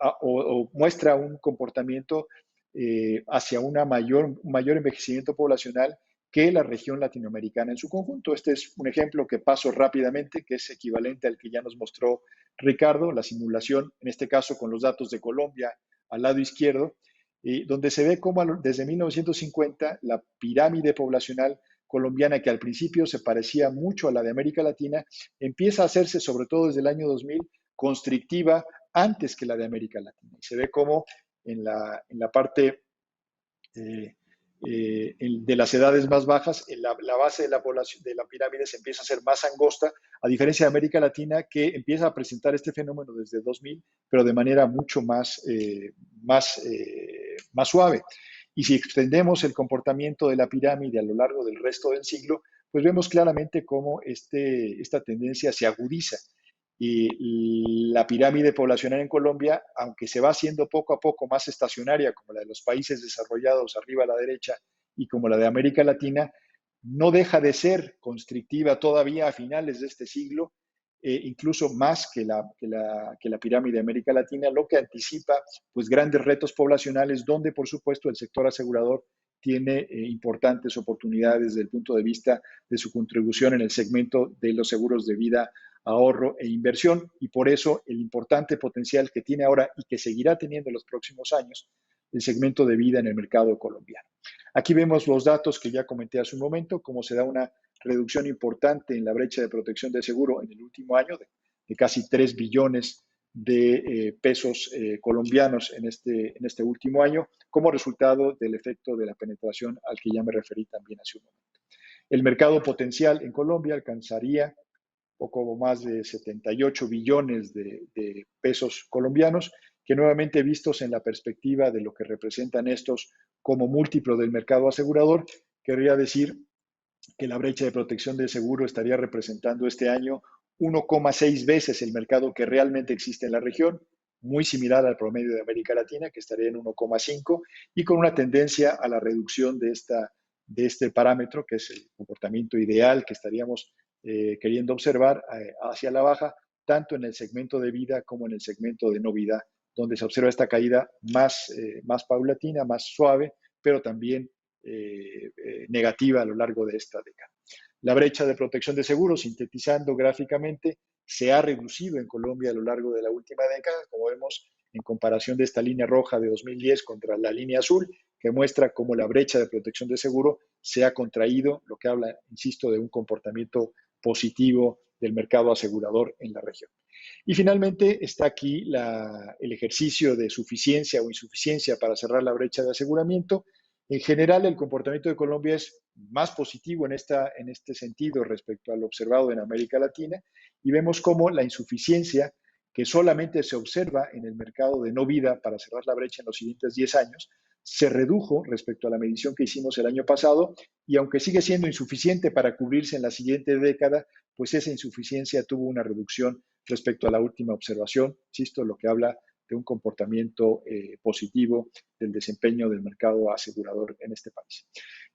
o muestra un comportamiento hacia un mayor envejecimiento poblacional que la región latinoamericana en su conjunto. Este es un ejemplo que paso rápidamente, que es equivalente al que ya nos mostró Ricardo, la simulación, en este caso con los datos de Colombia al lado izquierdo, donde se ve cómo desde 1950 la pirámide poblacional colombiana, que al principio se parecía mucho a la de América Latina, empieza a hacerse, sobre todo desde el año 2000, constrictiva antes que la de América Latina. Y se ve cómo en la parte de las edades más bajas, la base de la población de la pirámide se empieza a hacer más angosta, a diferencia de América Latina, que empieza a presentar este fenómeno desde 2000, pero de manera mucho más suave. Y si extendemos el comportamiento de la pirámide a lo largo del resto del siglo, pues vemos claramente cómo esta tendencia se agudiza. Y la pirámide poblacional en Colombia, aunque se va haciendo poco a poco más estacionaria, como la de los países desarrollados arriba a la derecha y como la de América Latina, no deja de ser constrictiva todavía a finales de este siglo, incluso más que la pirámide de América Latina, lo que anticipa pues grandes retos poblacionales donde, por supuesto, el sector asegurador tiene importantes oportunidades desde el punto de vista de su contribución en el segmento de los seguros de vida, ahorro e inversión, y por eso el importante potencial que tiene ahora y que seguirá teniendo en los próximos años el segmento de vida en el mercado colombiano. Aquí vemos los datos que ya comenté hace un momento, cómo se da una reducción importante en la brecha de protección de seguro en el último año de casi 3 billones de pesos colombianos en este último año, como resultado del efecto de la penetración al que ya me referí también hace un momento. El mercado potencial en Colombia alcanzaría poco más de 78 billones de pesos colombianos, que nuevamente vistos en la perspectiva de lo que representan estos como múltiplo del mercado asegurador, querría decir que la brecha de protección del seguro estaría representando este año 1,6 veces el mercado que realmente existe en la región, muy similar al promedio de América Latina, que estaría en 1,5, y con una tendencia a la reducción de este parámetro, que es el comportamiento ideal que estaríamos queriendo observar hacia la baja, tanto en el segmento de vida como en el segmento de no vida, donde se observa esta caída más paulatina, más suave, pero también negativa a lo largo de esta década. La brecha de protección de seguros, sintetizando gráficamente, se ha reducido en Colombia a lo largo de la última década, como vemos en comparación de esta línea roja de 2010 contra la línea azul, que muestra cómo la brecha de protección de seguro se ha contraído, lo que habla, insisto, de un comportamiento positivo del mercado asegurador en la región. Y finalmente está aquí el ejercicio de suficiencia o insuficiencia para cerrar la brecha de aseguramiento. En general, el comportamiento de Colombia es más positivo en este sentido respecto al observado en América Latina, y vemos cómo la insuficiencia que solamente se observa en el mercado de no vida para cerrar la brecha en los siguientes 10 años, se redujo respecto a la medición que hicimos el año pasado, y aunque sigue siendo insuficiente para cubrirse en la siguiente década, pues esa insuficiencia tuvo una reducción respecto a la última observación, insisto, lo que habla de un comportamiento positivo del desempeño del mercado asegurador en este país.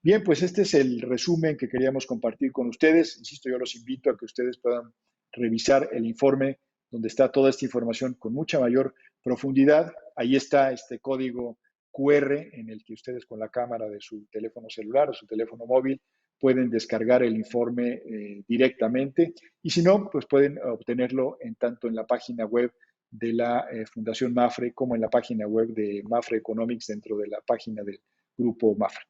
Bien, pues este es el resumen que queríamos compartir con ustedes. Insisto, yo los invito a que ustedes puedan revisar el informe donde está toda esta información con mucha mayor profundidad. Ahí está este código QR en el que ustedes con la cámara de su teléfono celular o su teléfono móvil pueden descargar el informe directamente, y si no, pues pueden obtenerlo tanto en la página web de la Fundación MAFRE como en la página web de MAFRE Economics dentro de la página del grupo MAFRE.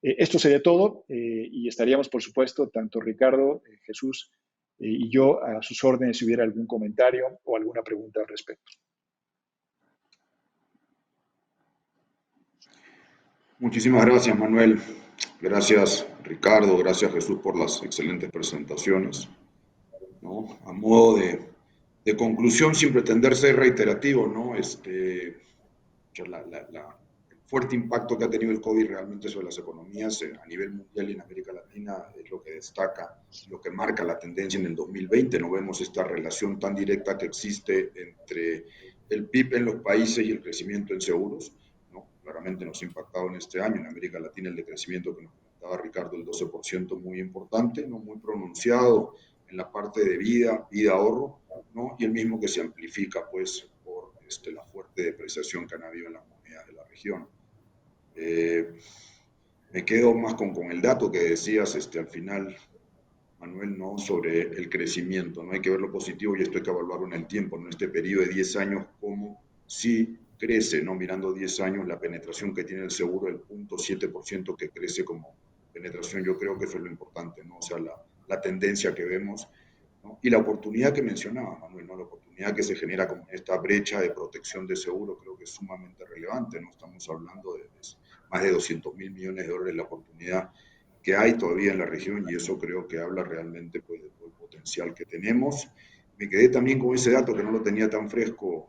Esto sería todo y estaríamos, por supuesto, tanto Ricardo, Jesús y yo a sus órdenes si hubiera algún comentario o alguna pregunta al respecto. Muchísimas gracias, Manuel. Gracias, Ricardo. Gracias, Jesús, por las excelentes presentaciones, ¿no? A modo de conclusión, sin pretender ser reiterativo, ¿no? El fuerte impacto que ha tenido el COVID realmente sobre las economías a nivel mundial y en América Latina es lo que destaca, lo que marca la tendencia en el 2020. No vemos esta relación tan directa que existe entre el PIB en los países y el crecimiento en seguros, ¿no? Claramente nos ha impactado en este año. En América Latina el decrecimiento que nos comentaba Ricardo, el 12%, muy importante, ¿no? Muy pronunciado en la parte de vida ahorro, ¿no? Y el mismo que se amplifica pues por la fuerte depreciación que han habido en las monedas de la región. Me quedo más con el dato que decías al final, Manuel, ¿no? Sobre el crecimiento, ¿no? Hay que ver lo positivo y esto hay que evaluarlo en el tiempo, en este periodo de 10 años, cómo sí crece, ¿no? Mirando 10 años, la penetración que tiene el seguro, el 0.7% que crece como penetración, yo creo que eso es lo importante, ¿no? O sea, la tendencia que vemos, ¿no? Y la oportunidad que mencionaba, Manuel, ¿no? La oportunidad que se genera con esta brecha de protección de seguro, creo que es sumamente relevante, ¿no? Estamos hablando de más de 200.000 millones de dólares la oportunidad que hay todavía en la región, y eso creo que habla realmente pues, del potencial que tenemos. Me quedé también con ese dato que no lo tenía tan fresco,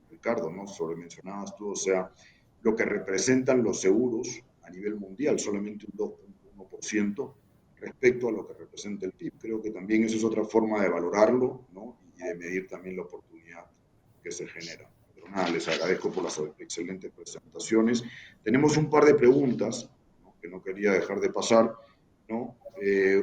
Ricardo, ¿no? Sobre mencionabas tú, o sea, lo que representan los seguros a nivel mundial, solamente un 2.1% respecto a lo que representa el PIB. Creo que también eso es otra forma de valorarlo, ¿no? Y de medir también la oportunidad que se genera. Pero nada, les agradezco por las excelentes presentaciones. Tenemos un par de preguntas, ¿no? Que no quería dejar de pasar, ¿no?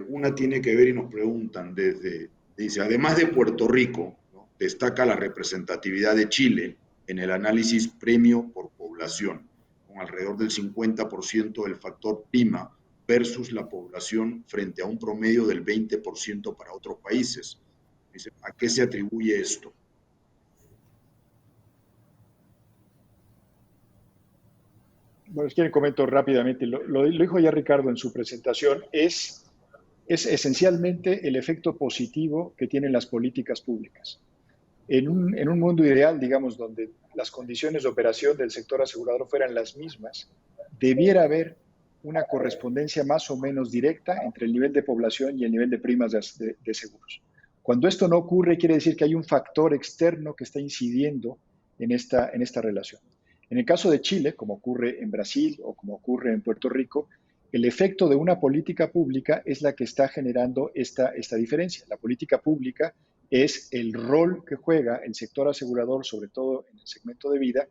Una tiene que ver y nos preguntan dice, además de Puerto Rico, ¿no? Destaca la representatividad de Chile en el análisis premio por población, con alrededor del 50% del factor PIMA versus la población frente a un promedio del 20% para otros países. Dice, ¿a qué se atribuye esto? Bueno, es que comento rápidamente, lo dijo ya Ricardo en su presentación, es esencialmente el efecto positivo que tienen las políticas públicas. En un mundo ideal, digamos, donde las condiciones de operación del sector asegurador fueran las mismas, debiera haber una correspondencia más o menos directa entre el nivel de población y el nivel de primas de seguros. Cuando esto no ocurre, quiere decir que hay un factor externo que está incidiendo en esta relación. En el caso de Chile, como ocurre en Brasil o como ocurre en Puerto Rico, el efecto de una política pública es la que está generando esta diferencia. La política pública es el rol que juega el sector asegurador, sobre todo en el segmento de vida,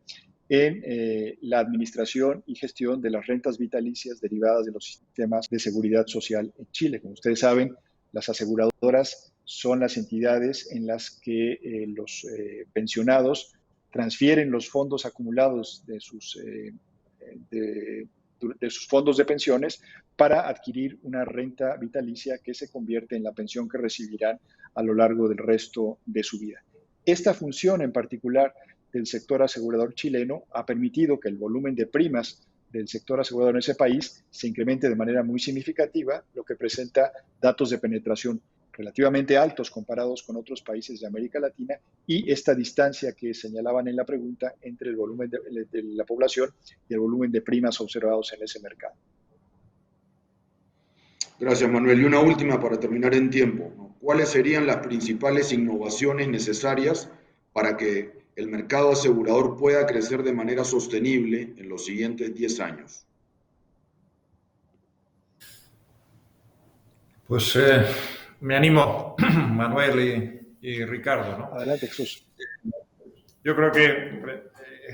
en la administración y gestión de las rentas vitalicias derivadas de los sistemas de seguridad social en Chile. Como ustedes saben, las aseguradoras son las entidades en las que los pensionados transfieren los fondos acumulados de sus fondos de pensiones para adquirir una renta vitalicia que se convierte en la pensión que recibirán a lo largo del resto de su vida. Esta función en particular del sector asegurador chileno ha permitido que el volumen de primas del sector asegurador en ese país se incremente de manera muy significativa, lo que presenta datos de penetración relativamente altos comparados con otros países de América Latina y esta distancia que señalaban en la pregunta entre el volumen de la población y el volumen de primas observados en ese mercado. Gracias, Manuel. Y una última para terminar en tiempo, ¿no? ¿Cuáles serían las principales innovaciones necesarias para que el mercado asegurador pueda crecer de manera sostenible en los siguientes 10 años? Pues me animo, Manuel y Ricardo, ¿no? Adelante, Jesús. Yo creo que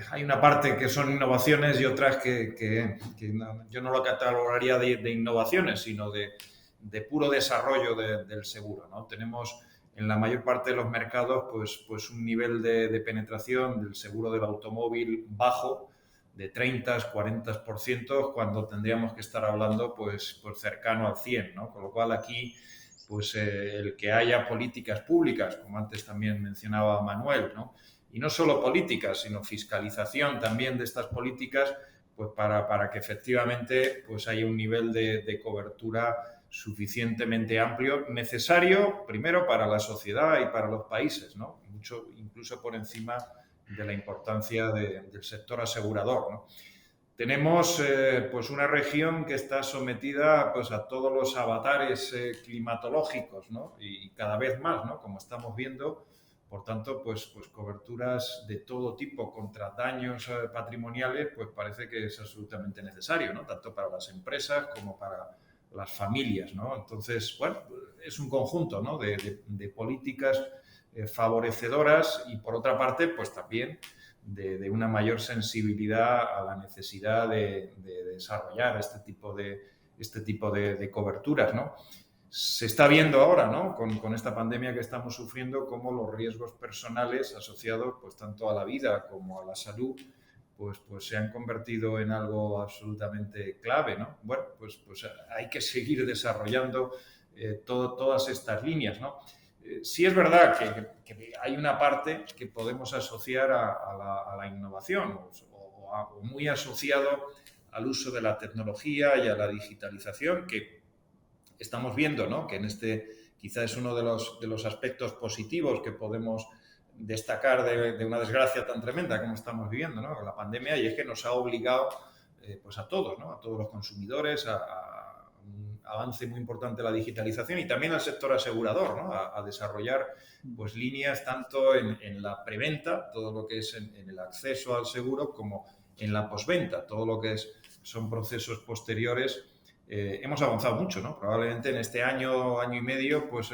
hay una parte que son innovaciones y otras que no, yo no lo catalogaría de innovaciones, sino de puro desarrollo del seguro, ¿no? Tenemos en la mayor parte de los mercados pues un nivel de penetración del seguro del automóvil bajo, de 30, 40%, cuando tendríamos que estar hablando pues cercano al 100%, ¿no? Con lo cual aquí pues el que haya políticas públicas, como antes también mencionaba Manuel, ¿no? Y no solo políticas, sino fiscalización también de estas políticas, pues para que efectivamente pues haya un nivel de cobertura suficientemente amplio, necesario primero para la sociedad y para los países, ¿no? Mucho, incluso por encima de la importancia del sector asegurador, ¿no? Tenemos pues una región que está sometida pues a todos los avatares climatológicos, ¿no? Y cada vez más, ¿no? Como estamos viendo. Por tanto, pues coberturas de todo tipo contra daños patrimoniales, pues parece que es absolutamente necesario, ¿no? Tanto para las empresas como para las familias, ¿no? Entonces, bueno, es un conjunto, ¿no? de políticas favorecedoras y, por otra parte, pues también de una mayor sensibilidad a la necesidad de desarrollar este tipo de coberturas, ¿no? Se está viendo ahora, ¿no? Con esta pandemia que estamos sufriendo, cómo los riesgos personales asociados pues tanto a la vida como a la salud pues se han convertido en algo absolutamente clave, ¿no? Bueno, pues hay que seguir desarrollando todas estas líneas, ¿no? Sí es verdad que hay una parte que podemos asociar a la innovación o muy asociado al uso de la tecnología y a la digitalización, que estamos viendo, ¿no? Que en quizá es uno de los aspectos positivos que podemos destacar de una desgracia tan tremenda como estamos viviendo, ¿no? La pandemia, y es que nos ha obligado pues a todos, ¿no? A todos los consumidores a un avance muy importante de la digitalización y también al sector asegurador, ¿no? A desarrollar pues líneas tanto en la preventa, todo lo que es en el acceso al seguro, como en la postventa, todo lo que son procesos posteriores. Hemos avanzado mucho, ¿no? Probablemente en este año y medio, pues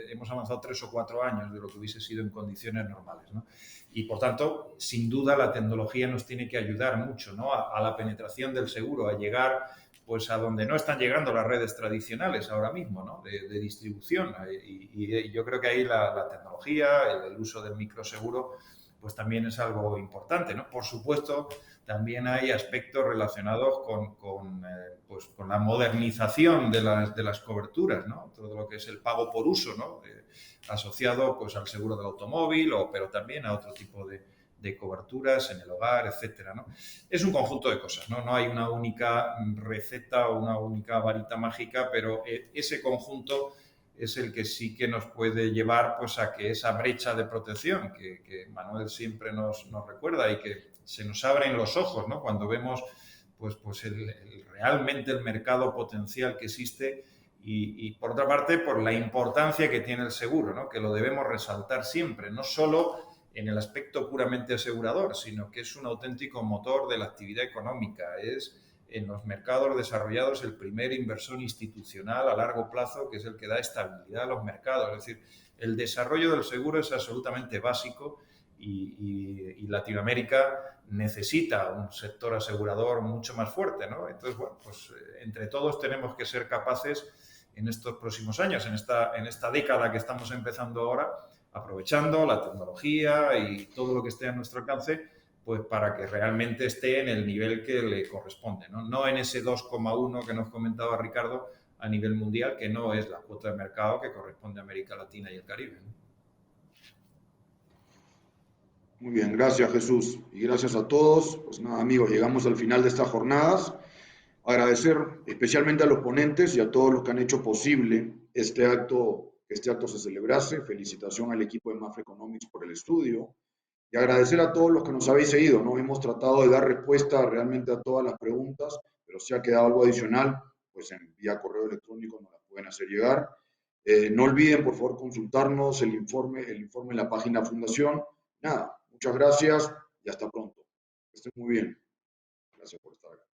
hemos avanzado 3 o 4 años de lo que hubiese sido en condiciones normales, ¿no? Y, por tanto, sin duda, la tecnología nos tiene que ayudar mucho, ¿no? A la penetración del seguro, a llegar pues a donde no están llegando las redes tradicionales ahora mismo, ¿no? De distribución. Y yo creo que ahí la tecnología, el uso del microseguro, pues también es algo importante, ¿no? Por supuesto, también hay aspectos relacionados con la modernización de las coberturas, ¿no? Todo lo que es el pago por uso, ¿no? Asociado pues al seguro del automóvil, pero también a otro tipo de coberturas en el hogar, etcétera, ¿no? Es un conjunto de cosas, ¿no? No hay una única receta o una única varita mágica, pero ese conjunto es el que sí que nos puede llevar pues a que esa brecha de protección que Manuel siempre nos recuerda y que se nos abren los ojos, ¿no? Cuando vemos pues realmente el mercado potencial que existe y por otra parte por la importancia que tiene el seguro, ¿no? Que lo debemos resaltar siempre, no solo en el aspecto puramente asegurador, sino que es un auténtico motor de la actividad económica, es en los mercados desarrollados el primer inversor institucional a largo plazo, que es el que da estabilidad a los mercados. Es decir, el desarrollo del seguro es absolutamente básico y Latinoamérica necesita un sector asegurador mucho más fuerte, ¿no? Entonces, bueno, pues entre todos tenemos que ser capaces en estos próximos años, en esta década que estamos empezando ahora, aprovechando la tecnología y todo lo que esté a nuestro alcance, pues para que realmente esté en el nivel que le corresponde, ¿no? No en ese 2,1 que nos comentaba Ricardo a nivel mundial, que no es la cuota de mercado que corresponde a América Latina y el Caribe, ¿no? Muy bien, gracias Jesús y gracias a todos. Pues nada amigos, llegamos al final de estas jornadas. Agradecer especialmente a los ponentes y a todos los que han hecho posible que este acto se celebrase. Felicitación al equipo de Mafre Economics por el estudio y agradecer a todos los que nos habéis seguido, ¿no? Hemos tratado de dar respuesta realmente a todas las preguntas, pero si ha quedado algo adicional, pues en vía correo electrónico nos las pueden hacer llegar. No olviden, por favor, consultarnos el informe en la página Fundación. Nada, muchas gracias y hasta pronto. Que estén muy bien. Gracias por estar acá.